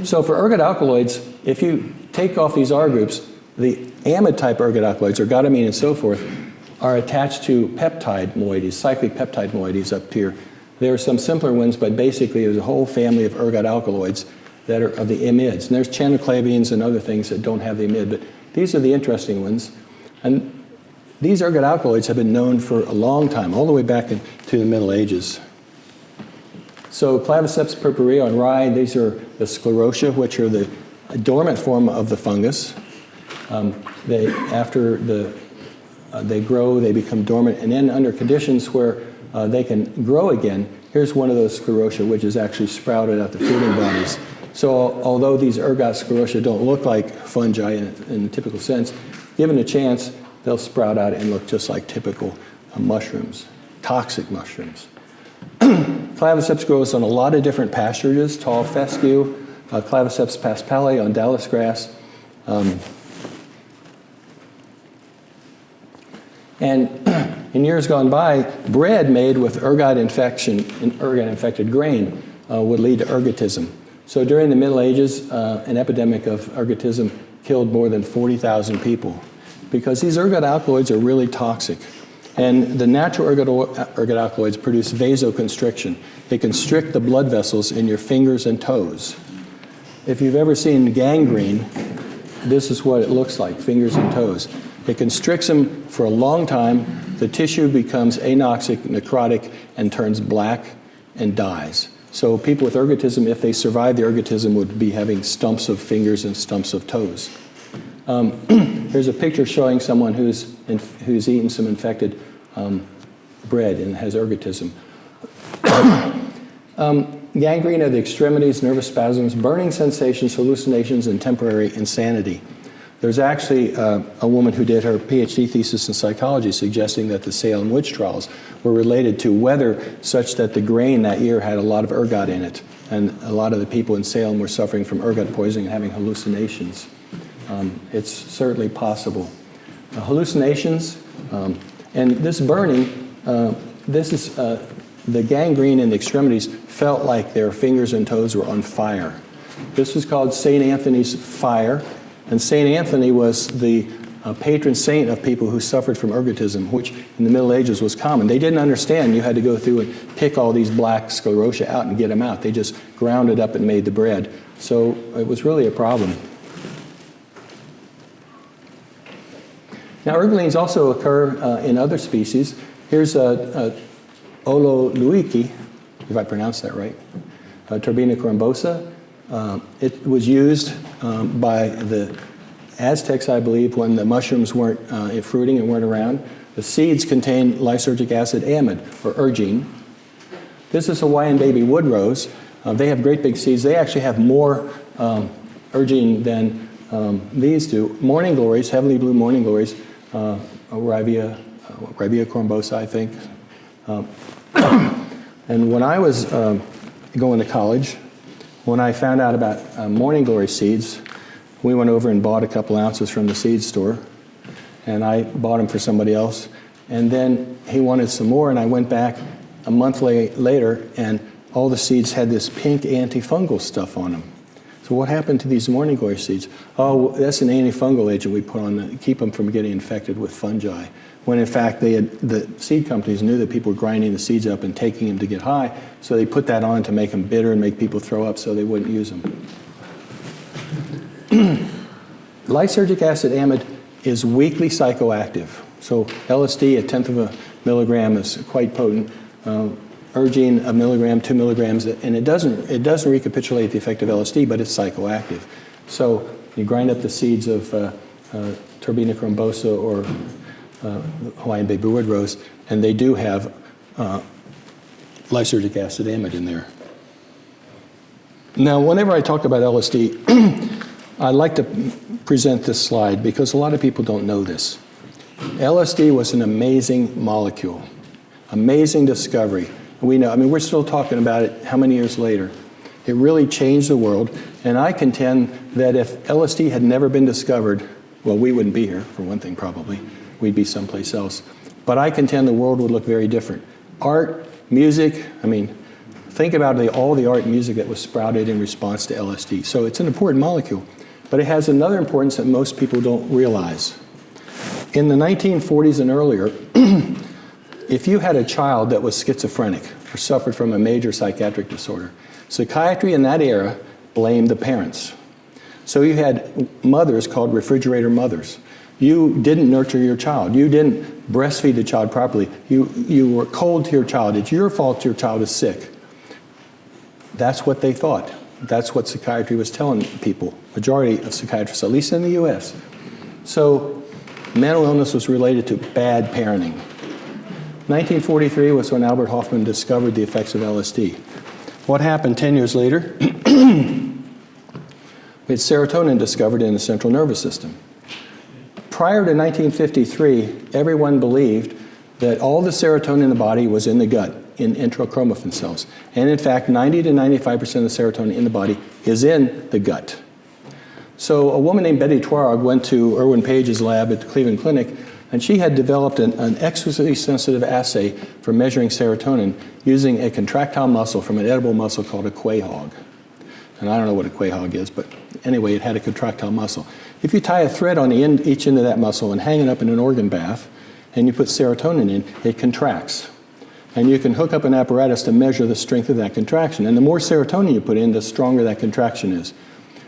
So for ergot alkaloids, if you take off these R groups, the amide-type ergot alkaloids, ergotamine and so forth, are attached to peptide moieties, cyclic peptide moieties up here. There are some simpler ones, but basically there's a whole family of ergot alkaloids that are of the imides. And there's chanoclavines and other things that don't have the imide, but these are the interesting ones. And these ergot alkaloids have been known for a long time, all the way back into the Middle Ages. So Claviceps purpurea and rye, these are the sclerotia, which are the dormant form of the fungus. After they grow, they become dormant, and then under conditions where they can grow again, here's one of those sclerotia, which is actually sprouted out the fruiting bodies. So although these ergot sclerotia don't look like fungi in the typical sense, given a chance, they'll sprout out and look just like typical mushrooms, toxic mushrooms. Claviceps grows on a lot of different pasturages, tall fescue, Claviceps paspale on Dallas grass. And in years gone by, bread made with ergot-infected grain would lead to ergotism. So during the Middle Ages, an epidemic of ergotism killed more than 40,000 people because these ergot alkaloids are really toxic. And the natural ergot alkaloids produce vasoconstriction. They constrict the blood vessels in your fingers and toes. If you've ever seen gangrene, this is what it looks like, fingers and toes. It constricts them for a long time. The tissue becomes anoxic, necrotic, and turns black and dies. So people with ergotism, if they survive the ergotism, would be having stumps of fingers and stumps of toes. Here's a picture showing someone who's eaten some infected bread and has ergotism. Gangrene of the extremities, nervous spasms, burning sensations, hallucinations, and temporary insanity. There's actually a woman who did her PhD thesis in psychology suggesting that the Salem witch trials were related to weather such that the grain that year had a lot of ergot in it. And a lot of the people in Salem were suffering from ergot poisoning and having hallucinations. It's certainly possible. Hallucinations, and this burning, this is the gangrene in the extremities felt like their fingers and toes were on fire. This was called St. Anthony's fire, and St. Anthony was the patron saint of people who suffered from ergotism, which in the Middle Ages was common. They didn't understand you had to go through and pick all these black sclerotia out and get them out. They just ground it up and made the bread. So it was really a problem. Now, ergolines also occur in other species. Here's Ololuiki, if I pronounced that right, Turbina corymbosa. It was used by the Aztecs, I believe, when the mushrooms weren't fruiting and weren't around, the seeds contained lysergic acid amide, or ergine. This is Hawaiian baby wood rose. They have great big seeds. They actually have more ergine than these do. Morning glories, heavenly blue morning glories, Ribia corymbosa, I think. And when I was going to college, when I found out about morning glory seeds, we went over and bought a couple ounces from the seed store, and I bought them for somebody else. And then he wanted some more, and I went back a month later, and all the seeds had this pink antifungal stuff on them. So what happened to these morning glory seeds? Oh, that's an antifungal agent we put on to keep them from getting infected with fungi. When in fact the seed companies knew that people were grinding the seeds up and taking them to get high, so they put that on to make them bitter and make people throw up so they wouldn't use them. Lysergic acid amide is weakly psychoactive. So LSD, 1/10 of a milligram, is quite potent. Ergine, 1 milligram, 2 milligrams, and it doesn't recapitulate the effect of LSD, but it's psychoactive. So you grind up the seeds of Turbina corymbosa or Hawaiian baby wood rose, and they do have lysergic acid amide in there. Now, whenever I talk about LSD, I like to present this slide because a lot of people don't know this. LSD was an amazing molecule, amazing discovery. We know, I mean, we're still talking about it how many years later. It really changed the world, and I contend that if LSD had never been discovered, well, we wouldn't be here, for one thing, probably. We'd be someplace else. But I contend the world would look very different. Art, music, I mean, think about all the art and music that was sprouted in response to LSD. So it's an important molecule, but it has another importance that most people don't realize. In the 1940s and earlier, if you had a child that was schizophrenic or suffered from a major psychiatric disorder, psychiatry in that era blamed the parents. So you had mothers called refrigerator mothers. You didn't nurture your child. You didn't breastfeed the child properly. You were cold to your child. It's your fault your child is sick. That's what they thought. That's what psychiatry was telling people, majority of psychiatrists, at least in the US. So mental illness was related to bad parenting. 1943 was when Albert Hofmann discovered the effects of LSD. What happened 10 years later? We had serotonin discovered in the central nervous system. Prior to 1953, everyone believed that all the serotonin in the body was in the gut, in enterochromaffin cells. And in fact, 90 to 95% of the serotonin in the body is in the gut. So a woman named Betty Twarog went to Irwin Page's lab at the Cleveland Clinic, and she had developed an exquisitely sensitive assay for measuring serotonin using a contractile muscle from an edible muscle called a quahog. And I don't know what a quahog is, but anyway, it had a contractile muscle. If you tie a thread on each end of that muscle and hang it up in an organ bath, and you put serotonin in, it contracts. And you can hook up an apparatus to measure the strength of that contraction. And the more serotonin you put in, the stronger that contraction is.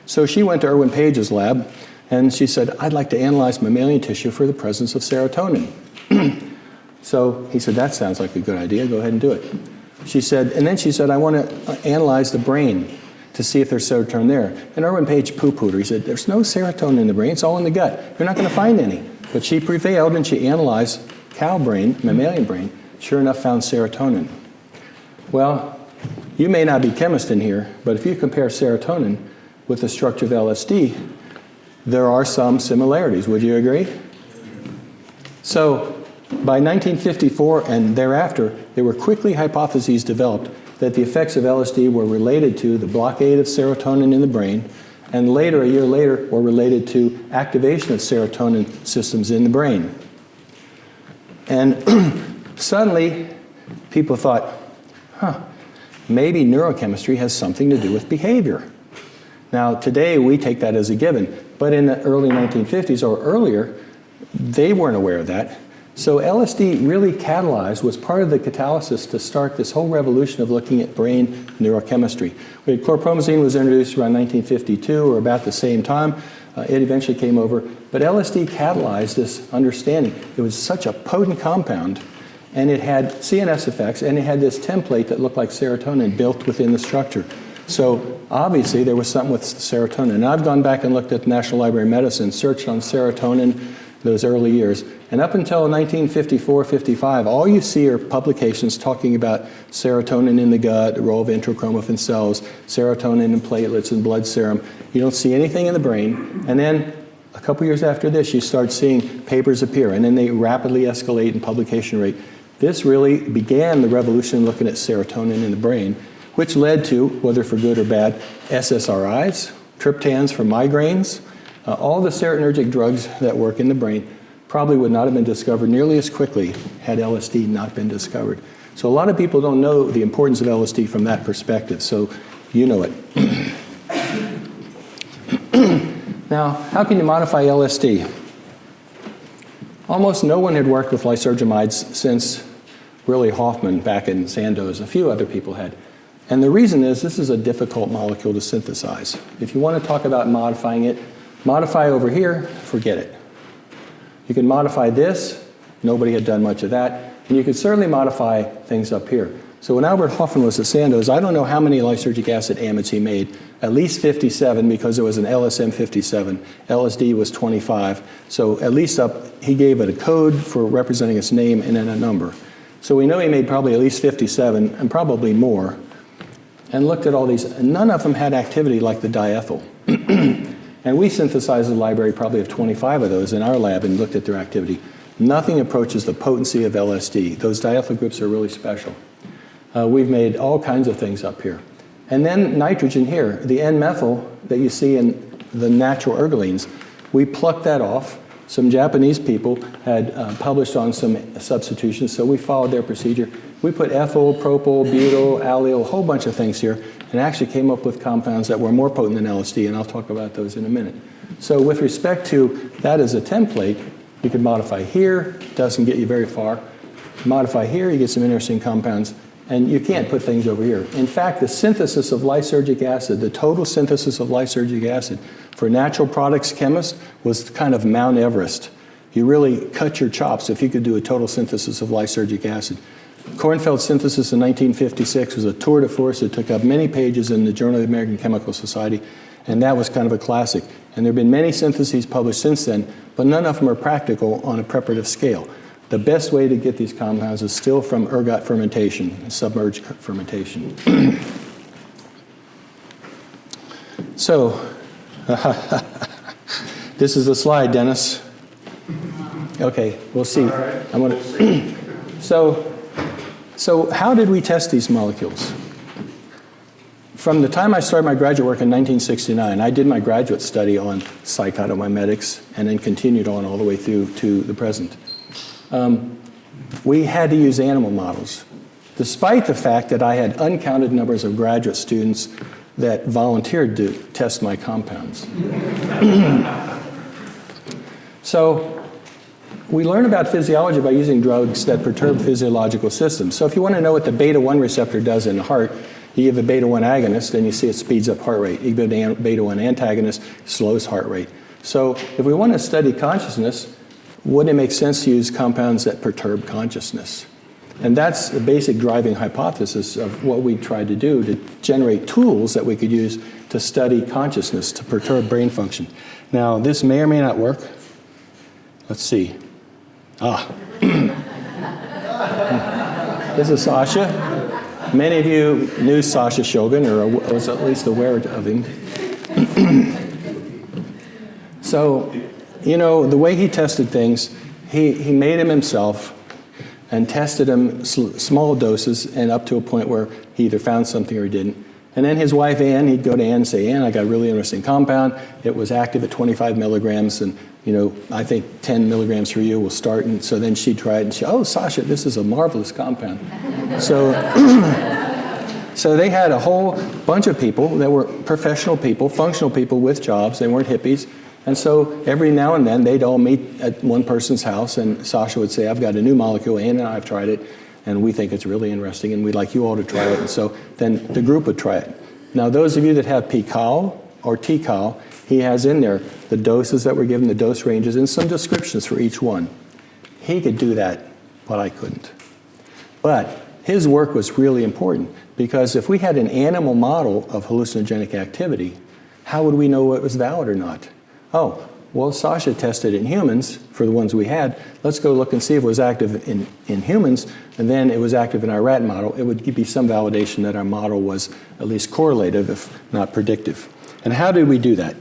So she went to Irwin Page's lab, and she said, I'd like to analyze mammalian tissue for the presence of serotonin. So he said, that sounds like a good idea, go ahead and do it. She said, and then she said, I want to analyze the brain to see if there's serotonin there. And Irwin Page poo-pooed her. He said, there's no serotonin in the brain, it's all in the gut. You're not going to find any. But she prevailed, and she analyzed cow brain, mammalian brain, sure enough found serotonin. Well, you may not be chemist in here, but if you compare serotonin with the structure of LSD, there are some similarities. Would you agree? So by 1954 and thereafter, there were quickly hypotheses developed that the effects of LSD were related to the blockade of serotonin in the brain, and later, a year later, were related to activation of serotonin systems in the brain. And suddenly, people thought, maybe neurochemistry has something to do with behavior. Now, today, we take that as a given, but in the early 1950s or earlier, they weren't aware of that. So LSD really catalyzed, was part of the catalysis to start this whole revolution of looking at brain neurochemistry. Chlorpromazine was introduced around 1952 or about the same time. It eventually came over. But LSD catalyzed this understanding. It was such a potent compound, and it had CNS effects, and it had this template that looked like serotonin built within the structure. So obviously there was something with serotonin. And I've gone back and looked at the National Library of Medicine, searched on serotonin those early years. And up until 1954, 55, all you see are publications talking about serotonin in the gut, the role of enterochromaffin cells, serotonin in platelets and blood serum. You don't see anything in the brain. And then a couple years after this, you start seeing papers appear, and then they rapidly escalate in publication rate. This really began the revolution looking at serotonin in the brain, which led to, whether for good or bad, SSRIs, triptans for migraines. All the serotonergic drugs that work in the brain probably would not have been discovered nearly as quickly had LSD not been discovered. So a lot of people don't know the importance of LSD from that perspective, so you know it. Now, how can you modify LSD? Almost no one had worked with lysergamides since really Hoffman back in Sandoz. A few other people had. And the reason is this is a difficult molecule to synthesize. If you want to talk about modifying it, modify over here, forget it. You can modify this, nobody had done much of that, and you could certainly modify things up here. So when Albert Hoffman was at Sandoz, I don't know how many lysergic acid amides he made, at least 57 because there was an LSM 57, LSD was 25, so at least he gave it a code for representing its name and then a number. So we know he made probably at least 57 and probably more, and looked at all these, and none of them had activity like the diethyl. And we synthesized a library probably of 25 of those in our lab and looked at their activity. Nothing approaches the potency of LSD. Those diethyl groups are really special. We've made all kinds of things up here. And then nitrogen here, the N-methyl that you see in the natural ergolines, we plucked that off. Some Japanese people had published on some substitutions, so we followed their procedure. We put ethyl, propyl, butyl, allyl, a whole bunch of things here, and actually came up with compounds that were more potent than LSD, and I'll talk about those in a minute. So with respect to that as a template, you can modify here, doesn't get you very far. Modify here, you get some interesting compounds, and you can't put things over here. In fact, the synthesis of lysergic acid, the total synthesis of lysergic acid for natural products chemists was kind of Mount Everest. You really cut your chops if you could do a total synthesis of lysergic acid. Kornfeld's synthesis in 1956 was a tour de force. It took up many pages in the Journal of the American Chemical Society, and that was kind of a classic. And there have been many syntheses published since then, but none of them are practical on a preparative scale. The best way to get these compounds is still from ergot fermentation, submerged fermentation. So, this is the slide, Dennis. Okay, we'll see. I'm gonna So how did we test these molecules? From the time I started my graduate work in 1969, I did my graduate study on psychotomimetics and then continued on all the way through to the present. We had to use animal models, despite the fact that I had uncounted numbers of graduate students that volunteered to test my compounds. So we learn about physiology by using drugs that perturb physiological systems. So if you want to know what the beta-1 receptor does in the heart, you give a beta-1 agonist and you see it speeds up heart rate. You give a beta-1 antagonist, slows heart rate. So if we want to study consciousness, wouldn't it make sense to use compounds that perturb consciousness? And that's the basic driving hypothesis of what we tried to do, to generate tools that we could use to study consciousness, to perturb brain function. Now, this may or may not work. Let's see. This is Sasha. Many of you knew Sasha Shulgin, or was at least aware of him. So, you know, the way he tested things, he made them himself and tested them small doses and up to a point where he either found something or he didn't. And then his wife, Ann, he'd go to Ann and say, Ann, I got a really interesting compound. It was active at 25 milligrams, and you know, I think 10 milligrams for you will start. And so then she'd try it, and oh, Sasha, this is a marvelous compound. So, so they had a whole bunch of people that were professional people, functional people with jobs. They weren't hippies. And so every now and then, they'd all meet at one person's house, and Sasha would say, I've got a new molecule, Ann and I have tried it, and we think it's really interesting, and we'd like you all to try it. And so then the group would try it. Now, those of you that have PCAL or TCAL, he has in there the doses that were given, the dose ranges, and some descriptions for each one. He could do that, but I couldn't. But his work was really important because if we had an animal model of hallucinogenic activity, how would we know it was valid or not? Oh, well, Sasha tested in humans for the ones we had. Let's go look and see if it was active in humans, and then it was active in our rat model. It would be some validation that our model was at least correlative, if not predictive. And how did we do that?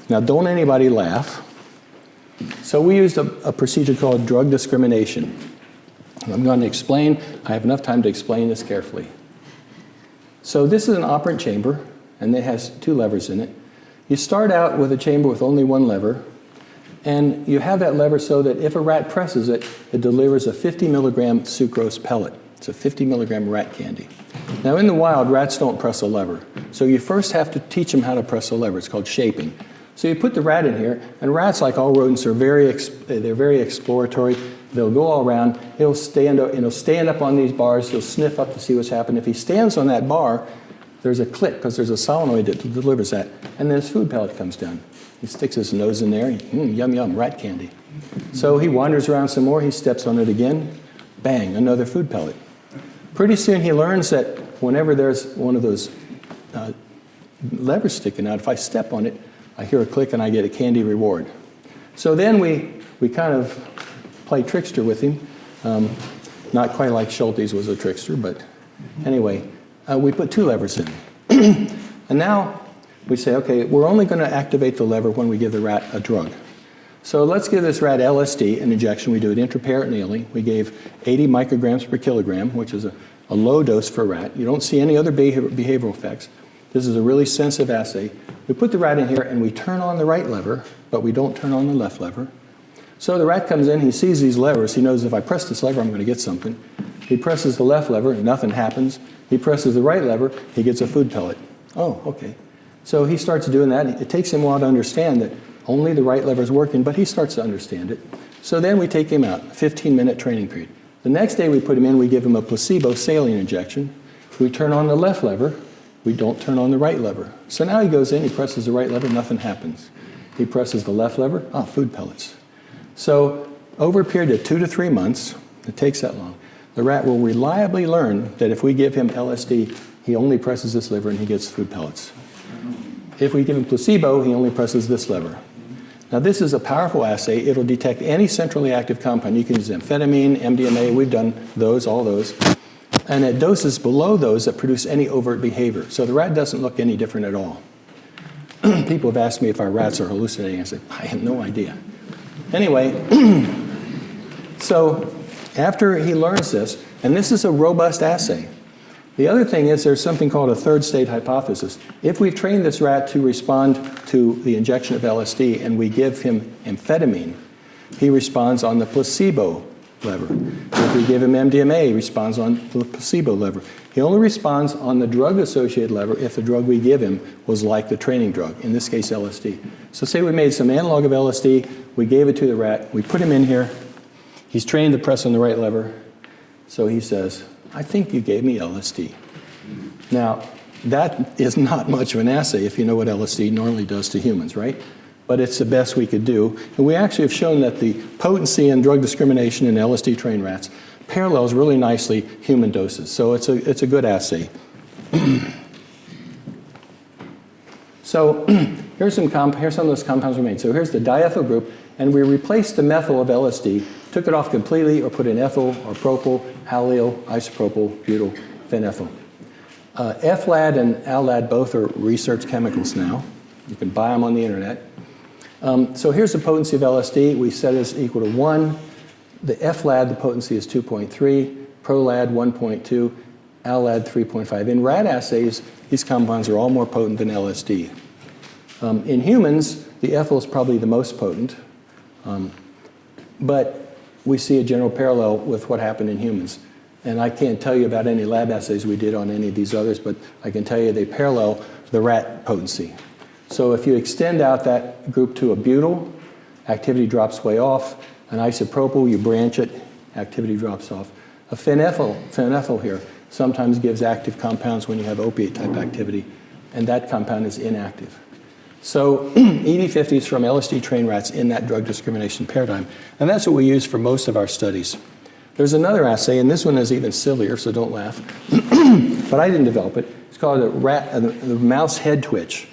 Now, don't anybody laugh. So we used a procedure called drug discrimination. I'm going to explain. I have enough time to explain this carefully. So this is an operant chamber, and it has 2 levers in it. You start out with a chamber with only 1 lever, and you have that lever so that if a rat presses it, it delivers a 50 milligram sucrose pellet. It's a 50 milligram rat candy. Now in the wild, rats don't press a lever. So you first have to teach them how to press a lever. It's called shaping. So you put the rat in here, and rats, like all rodents, are very exploratory. They'll go all around. He'll stand up on these bars. He'll sniff up to see what's happening. If he stands on that bar, there's a click because there's a solenoid that delivers that. And then his food pellet comes down. He sticks his nose in there. Yum, yum, rat candy. So he wanders around some more. He steps on it again. Bang, another food pellet. Pretty soon he learns that whenever there's one of those levers sticking out, if I step on it, I hear a click and I get a candy reward. So then we kind of play trickster with him. Not quite like Schultes was a trickster, but anyway. We put 2 levers in. And now we say, okay, we're only going to activate the lever when we give the rat a drug. So let's give this rat LSD, an injection. We do it intraperitoneally. We gave 80 micrograms per kilogram, which is a low dose for a rat. You don't see any other behavioral effects. This is a really sensitive assay. We put the rat in here and we turn on the right lever, but we don't turn on the left lever. So the rat comes in, he sees these levers. He knows if I press this lever, I'm going to get something. He presses the left lever, nothing happens. He presses the right lever, he gets a food pellet. Oh, okay. So he starts doing that. It takes him a while to understand that only the right lever is working, but he starts to understand it. So then we take him out, 15-minute training period. The next day we put him in, we give him a placebo saline injection. We turn on the left lever, we don't turn on the right lever. So now he goes in, he presses the right lever, nothing happens. He presses the left lever, food pellets. So over a period of 2 to 3 months, it takes that long, the rat will reliably learn that if we give him LSD, he only presses this lever and he gets food pellets. If we give him placebo, he only presses this lever. Now this is a powerful assay. It'll detect any centrally active compound. You can use amphetamine, MDMA, we've done those, all those. And at doses below those that produce any overt behavior. So the rat doesn't look any different at all. People have asked me if our rats are hallucinating. I said, I have no idea. Anyway, so after he learns this, and this is a robust assay. The other thing is there's something called a third state hypothesis. If we've trained this rat to respond to the injection of LSD and we give him amphetamine, he responds on the placebo lever. If we give him MDMA, he responds on the placebo lever. He only responds on the drug-associated lever if the drug we give him was like the training drug, in this case LSD. So say we made some analog of LSD, we gave it to the rat, we put him in here, he's trained to press on the right lever, so he says, I think you gave me LSD. Now, that is not much of an assay if you know what LSD normally does to humans, right? But it's the best we could do. And we actually have shown that the potency and drug discrimination in LSD-trained rats parallels really nicely human doses. So it's a good assay. So here's some of those compounds we made. So here's the diethyl group, and we replaced the methyl of LSD, took it off completely, or put in ethyl or propyl, allyl, isopropyl, butyl, phenethyl. FLAD and ALAD both are research chemicals now. You can buy them on the internet. So here's the potency of LSD. We set it as equal to 1. The FLAD, the potency is 2.3. ProLAD, 1.2. ALAD, 3.5. In rat assays, these compounds are all more potent than LSD. In humans, the ethyl is probably the most potent. But we see a general parallel with what happened in humans. And I can't tell you about any lab assays we did on any of these others, but I can tell you they parallel the rat potency. So if you extend out that group to a butyl, activity drops way off. An isopropyl, you branch it, activity drops off. A phenethyl here, sometimes gives active compounds when you have opiate-type activity, and that compound is inactive. So ED50 is from LSD-trained rats in that drug discrimination paradigm, and that's what we use for most of our studies. There's another assay, and this one is even sillier, so don't laugh. But I didn't develop it. It's called the mouse head twitch.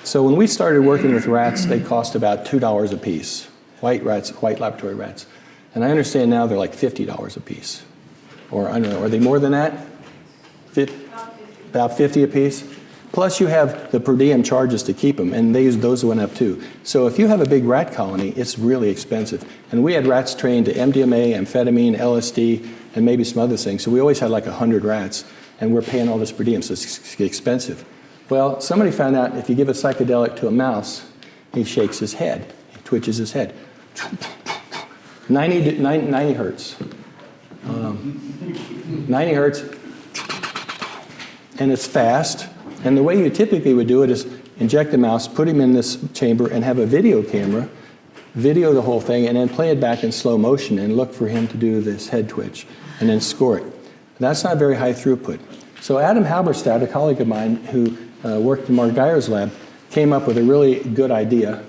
So when we started working with rats, they cost about $2 a piece. White rats, white laboratory rats. And I understand now they're like $50 a piece. Or I don't know, are they more than that? About 50 a piece. Plus you have the per diem charges to keep them, and those went up too. So if you have a big rat colony, it's really expensive. And we had rats trained to MDMA, amphetamine, LSD, and maybe some other things. So we always had like 100 rats, and we're paying all this per diem, so it's expensive. Well, somebody found out if you give a psychedelic to a mouse, he shakes his head, he twitches his head. 90 hertz. 90 hertz, and it's fast. And the way you typically would do it is inject the mouse, put him in this chamber, and have a video camera, video the whole thing, and then play it back in slow motion and look for him to do this head twitch, and then score it. That's not very high throughput. So Adam Halberstadt, a colleague of mine who worked in Mark Geyer's lab, came up with a really good idea.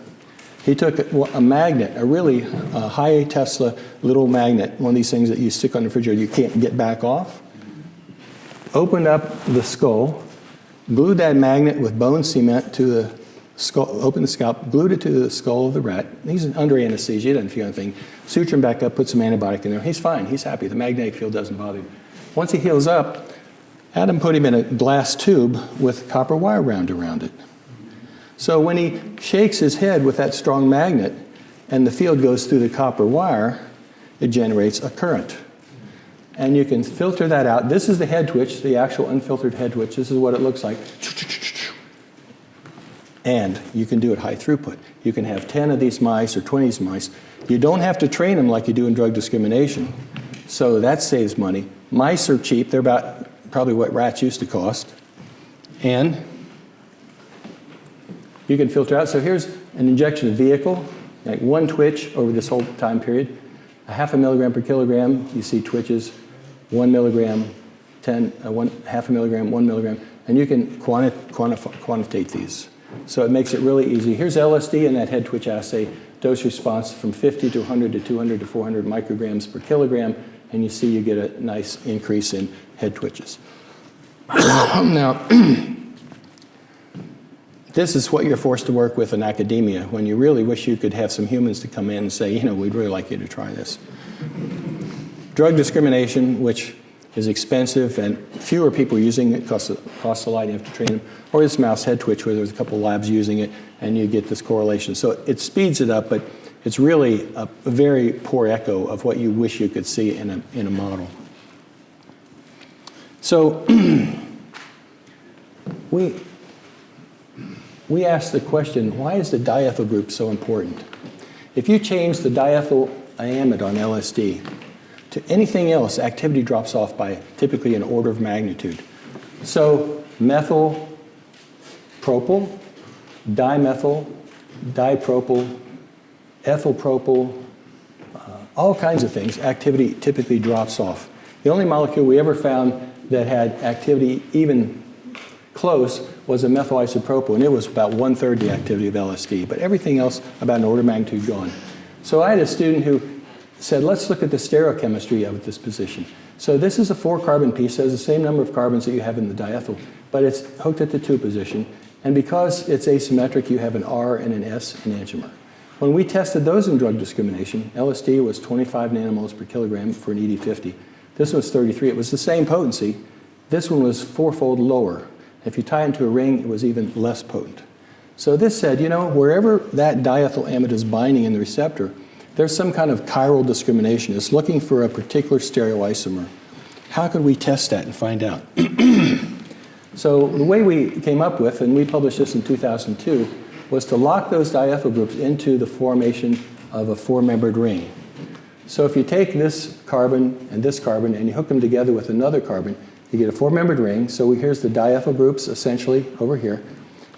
He took a magnet, a really high Tesla little magnet, one of these things that you stick on the refrigerator you can't get back off, opened up the skull, glued that magnet with bone cement to the skull, opened the scalp, glued it to the skull of the rat. He's under anesthesia, he doesn't feel anything. Suture him back up, put some antibiotic in there. He's fine, he's happy. The magnetic field doesn't bother him. Once he heals up, Adam put him in a glass tube with copper wire wound around it. So when he shakes his head with that strong magnet and the field goes through the copper wire, it generates a current. And you can filter that out. This is the head twitch, the actual unfiltered head twitch. This is what it looks like. And you can do it high throughput. You can have 10 of these mice or 20 of these mice. You don't have to train them like you do in drug discrimination. So that saves money. Mice are cheap. They're about probably what rats used to cost. And you can filter out. So here's an injection vehicle, like one twitch over this whole time period. 0.5 milligram per kilogram, you see twitches, 1 milligram, 0.5 milligram, 1 milligram, and you can quantitate these. So it makes it really easy. Here's LSD in that head twitch assay, dose response from 50 to 100 to 200 to 400 micrograms per kilogram, and you see you get a nice increase in head twitches. Now, this is what you're forced to work with in academia when you really wish you could have some humans to come in and say, you know, we'd really like you to try this. Drug discrimination, which is expensive and fewer people using it, costs a lot, you have to train them. Or this mouse head twitch where there's a couple labs using it and you get this correlation. So it speeds it up, but it's really a very poor echo of what you wish you could see in a model. So we asked the question, why is the diethyl group so important? If you change the diethylamide on LSD to anything else, activity drops off by typically an order of magnitude. So methyl, propyl, dimethyl, dipropyl, ethyl propyl, all kinds of things, activity typically drops off. The only molecule we ever found that had activity even close was a methyl isopropyl, and it was about 1/3 the activity of LSD, but everything else about an order of magnitude gone. So I had a student who said, let's look at the stereochemistry of this position. So this is a 4-carbon piece, it has the same number of carbons that you have in the diethyl, but it's hooked at the 2 position, and because it's asymmetric, you have an R and an S in enantiomer. When we tested those in drug discrimination, LSD was 25 nanomoles per kilogram for an ED50. This was 33. It was the same potency. This one was 4-fold lower. If you tie it into a ring, it was even less potent. So this said, you know, wherever that diethylamide is binding in the receptor, there's some kind of chiral discrimination. It's looking for a particular stereoisomer. How could we test that and find out? So the way we came up with, and we published this in 2002, was to lock those diethyl groups into the formation of a 4-membered ring. So if you take this carbon and you hook them together with another carbon, you get a 4-membered ring. So here's the diethyl groups essentially over here.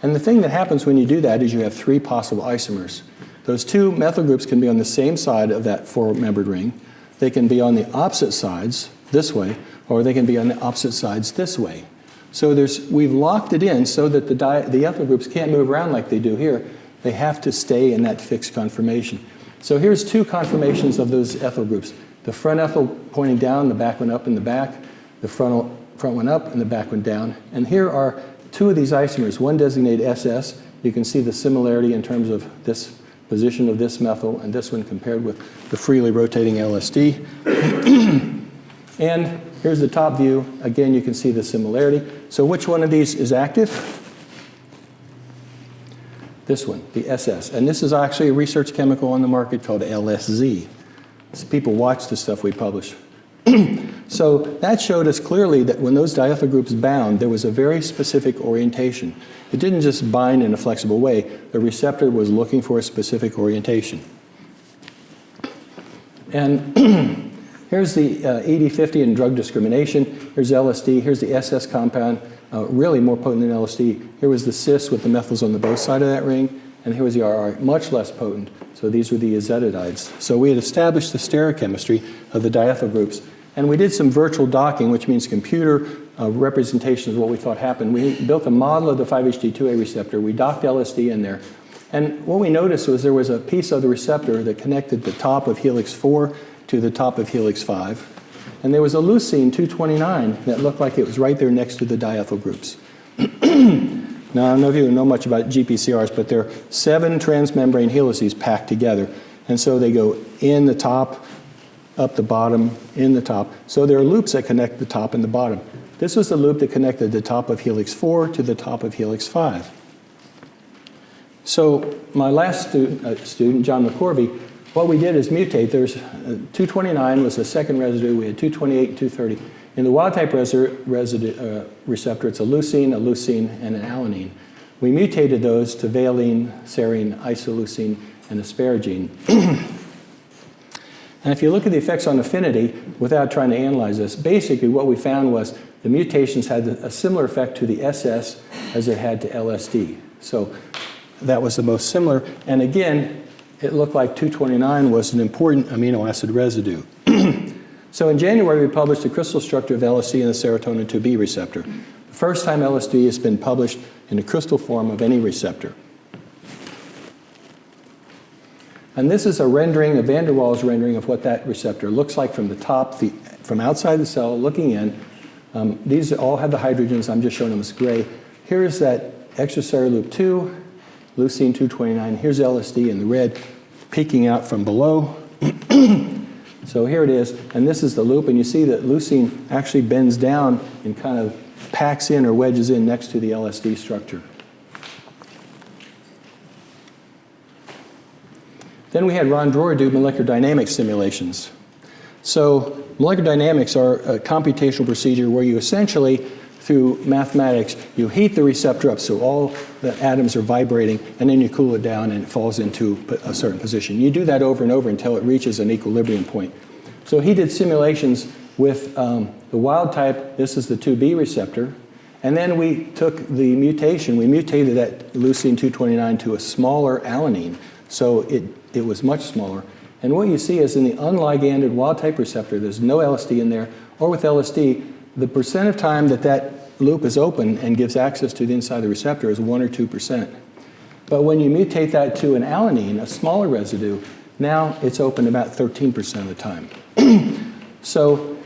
And the thing that happens when you do that is you have 3 possible isomers. Those 2 methyl groups can be on the same side of that 4-membered ring. They can be on the opposite sides this way, or they can be on the opposite sides this way. So we've locked it in so that the ethyl groups can't move around like they do here. They have to stay in that fixed conformation. So here's 2 conformations of those ethyl groups. the front ethyl pointing down, the back one up in the back, the front one up and the back one down. And here are two of these isomers, one designated SS. You can see the similarity in terms of this position of this methyl and this one compared with the freely rotating LSD. And here's the top view. Again, you can see the similarity. So which one of these is active? This one, the SS. And this is actually a research chemical on the market called LSD. So people watch the stuff we publish. So that showed us clearly that when those diethyl groups bound, there was a very specific orientation. It didn't just bind in a flexible way. The receptor was looking for a specific orientation. And here's the ED50 in drug discrimination. Here's LSD. Here's the SS compound, really more potent than LSD. Here was the cis with the methyls on the both side of that ring. And here was the RR, much less potent. So these were the azetidides. So we had established the stereochemistry of the diethyl groups. And we did some virtual docking, which means computer representation of what we thought happened. We built a model of the 5-HT2A receptor. We docked LSD in there. And what we noticed was there was a piece of the receptor that connected the top of helix 4 to the top of helix 5. And there was a leucine 229 that looked like it was right there next to the diethyl groups. Now, I don't know if you know much about GPCRs, but there are 7 transmembrane helices packed together. And so they go in the top, up the bottom, in the top. So there are loops that connect the top and the bottom. This was the loop that connected the top of helix 4 to the top of helix 5. So my last student, John McCorvey, what we did is mutate. There's 229 was the second residue. We had 228 and 230. In the wild-type receptor, it's a leucine, and an alanine. We mutated those to valine, serine, isoleucine, and asparagine. And if you look at the effects on affinity, without trying to analyze this, basically what we found was the mutations had a similar effect to the SS as it had to LSD. So that was the most similar. And again, it looked like 229 was an important amino acid residue. So in January, we published the crystal structure of LSD and the serotonin 2B receptor. The first time LSD has been published in a crystal form of any receptor. And this is a rendering, a van der Waals rendering of what that receptor looks like from the top, from outside the cell, looking in. These all have the hydrogens. I'm just showing them as gray. Here's that extracellular loop 2, leucine 229. Here's LSD in the red, peeking out from below. So here it is, and this is the loop, and you see that leucine actually bends down and kind of packs in or wedges in next to the LSD structure. Then we had Ron Droyer do molecular dynamics simulations. So molecular dynamics are a computational procedure where you essentially, through mathematics, you heat the receptor up so all the atoms are vibrating, and then you cool it down and it falls into a certain position. You do that over and over until it reaches an equilibrium point. So he did simulations with the wild type. This is the 2B receptor. And then we took the mutation, we mutated that leucine 229 to a smaller alanine. So it was much smaller. And what you see is in the unliganded wild type receptor, there's no LSD in there, or with LSD, the percent of time that that loop is open and gives access to the inside of the receptor is 1 or 2%. But when you mutate that to an alanine, a smaller residue, now it's open about 13% of the time. So,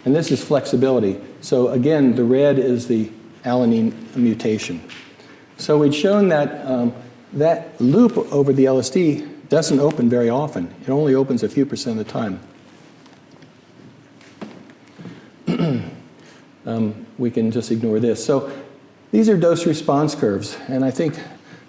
and this is flexibility. So again, the red is the alanine mutation. So we'd shown that that loop over the LSD doesn't open very often. It only opens a few percent of the time. We can just ignore this. So these are dose response curves, and I think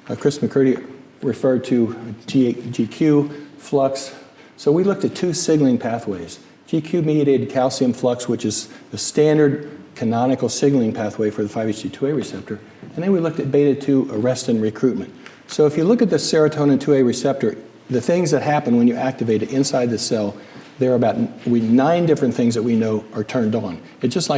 Chris McCurdy referred to GQ, flux. So we looked at 2 signaling pathways. GQ-mediated calcium flux, which is the standard canonical signaling pathway for the 5-HT2A receptor, and then we looked at beta-2 arrestin recruitment. So if you look at the serotonin 2A receptor, the things that happen when you activate it inside the cell, there are about 9 different things that we know are turned on. It's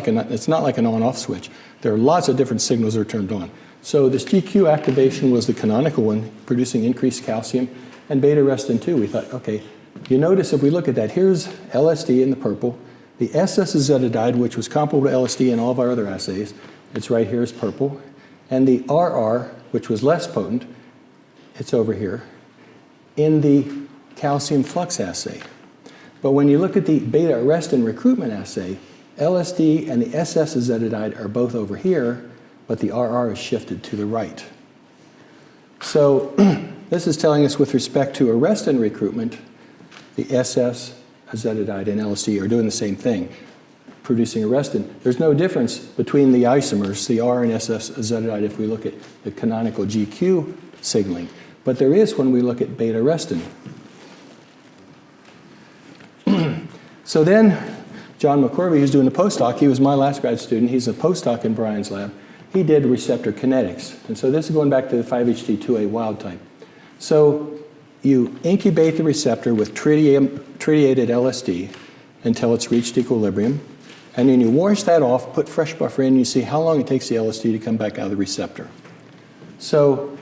not like an on-off switch. There are lots of different signals that are turned on. So this GQ activation was the canonical one, producing increased calcium, and beta-arrestin 2. We thought, okay, you notice if we look at that, here's LSD in the purple, the SS azetidide, which was comparable to LSD in all of our other assays, it's right here, is purple, and the RR, which was less potent, it's over here, in the calcium flux assay. But when you look at the beta-arrestin recruitment assay, LSD and the SS-azetidide are both over here, but the RR is shifted to the right. So this is telling us with respect to arrestin recruitment, the SS, azetidide, and LSD are doing the same thing, producing arrestin. There's no difference between the isomers, the R and SS azetidide, if we look at the canonical GQ signaling. But there is when we look at beta-arrestin. So then, John McCorvey, who's doing a postdoc, he was my last grad student, he's a postdoc in Brian's lab, he did receptor kinetics. And so this is going back to the 5-HT2A wild type. So you incubate the receptor with tritiated LSD until it's reached equilibrium, and then you wash that off, put fresh buffer in, and you see how long it takes the LSD to come back out of the receptor. So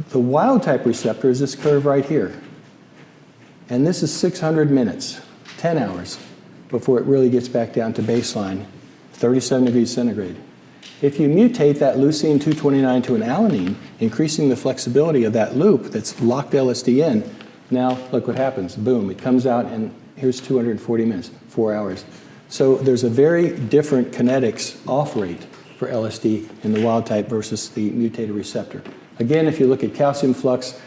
the wild type receptor is this curve right here. And this is 600 minutes, 10 hours, before it really gets back down to baseline, 37 degrees centigrade. If you mutate that leucine 229 to an alanine, increasing the flexibility of that loop that's locked LSD in, now look what happens. Boom, it comes out and here's 240 minutes, 4 hours. So there's a very different kinetics off rate for LSD in the wild type versus the mutated receptor. Again, if you look at calcium flux,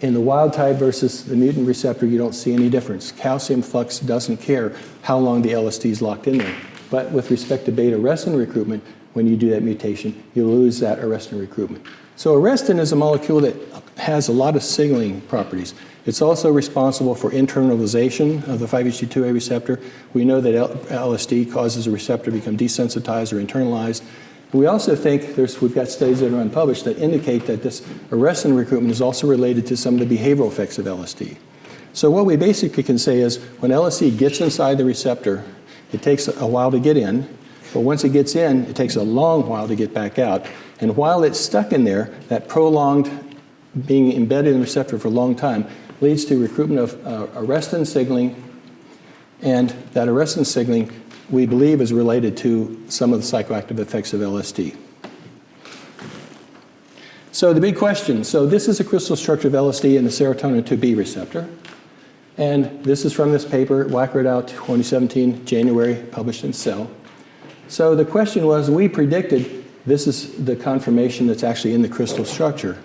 in the wild type versus the mutant receptor, you don't see any difference. Calcium flux doesn't care how long the LSD is locked in there. But with respect to beta-arrestin recruitment, when you do that mutation, you lose that arrestin recruitment. So arrestin is a molecule that has a lot of signaling properties. It's also responsible for internalization of the 5-HT2A receptor. We know that LSD causes a receptor to become desensitized or internalized. We also think we've got studies that are unpublished that indicate that this arrestin recruitment is also related to some of the behavioral effects of LSD. So what we basically can say is when LSD gets inside the receptor, it takes a while to get in, but once it gets in, it takes a long while to get back out. And while it's stuck in there, that prolonged being embedded in the receptor for a long time leads to recruitment of arrestin signaling, and that arrestin signaling we believe is related to some of the psychoactive effects of LSD. So the big question, so this is a crystal structure of LSD in the serotonin 2B receptor. And this is from this paper, Wacker et al., 2017, January, published in Cell. So the question was, we predicted, this is the conformation that's actually in the crystal structure.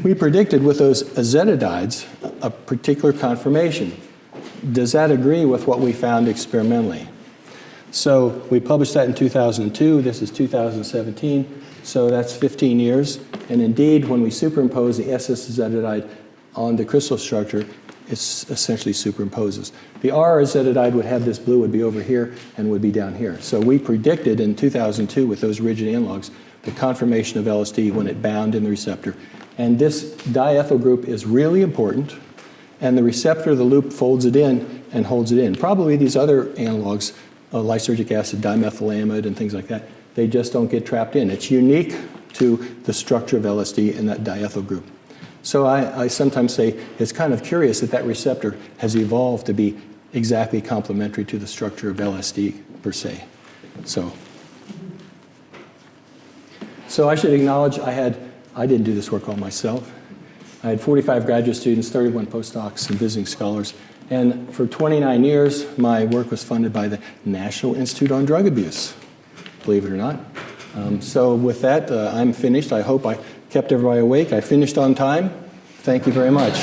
We predicted with those azetidides a particular conformation. Does that agree with what we found experimentally? So we published that in 2002. This is 2017. So that's 15 years. And indeed, when we superimpose the SS-azetidide on the crystal structure, it essentially superimposes. The R-azetidide would have this blue, would be over here, and would be down here. So we predicted in 2002 with those rigid analogs the conformation of LSD when it bound in the receptor. And this diethyl group is really important. And the receptor of the loop folds it in and holds it in. Probably these other analogs, lysergic acid, dimethylamide, and things like that, they just don't get trapped in. It's unique to the structure of LSD in that diethyl group. So I sometimes say it's kind of curious that that receptor has evolved to be exactly complementary to the structure of LSD per se. So I should acknowledge I didn't do this work all myself. I had 45 graduate students, 31 postdocs, and visiting scholars. And for 29 years, my work was funded by the National Institute on Drug Abuse, believe it or not. So with that, I'm finished. I hope I kept everybody awake. I finished on time. Thank you very much.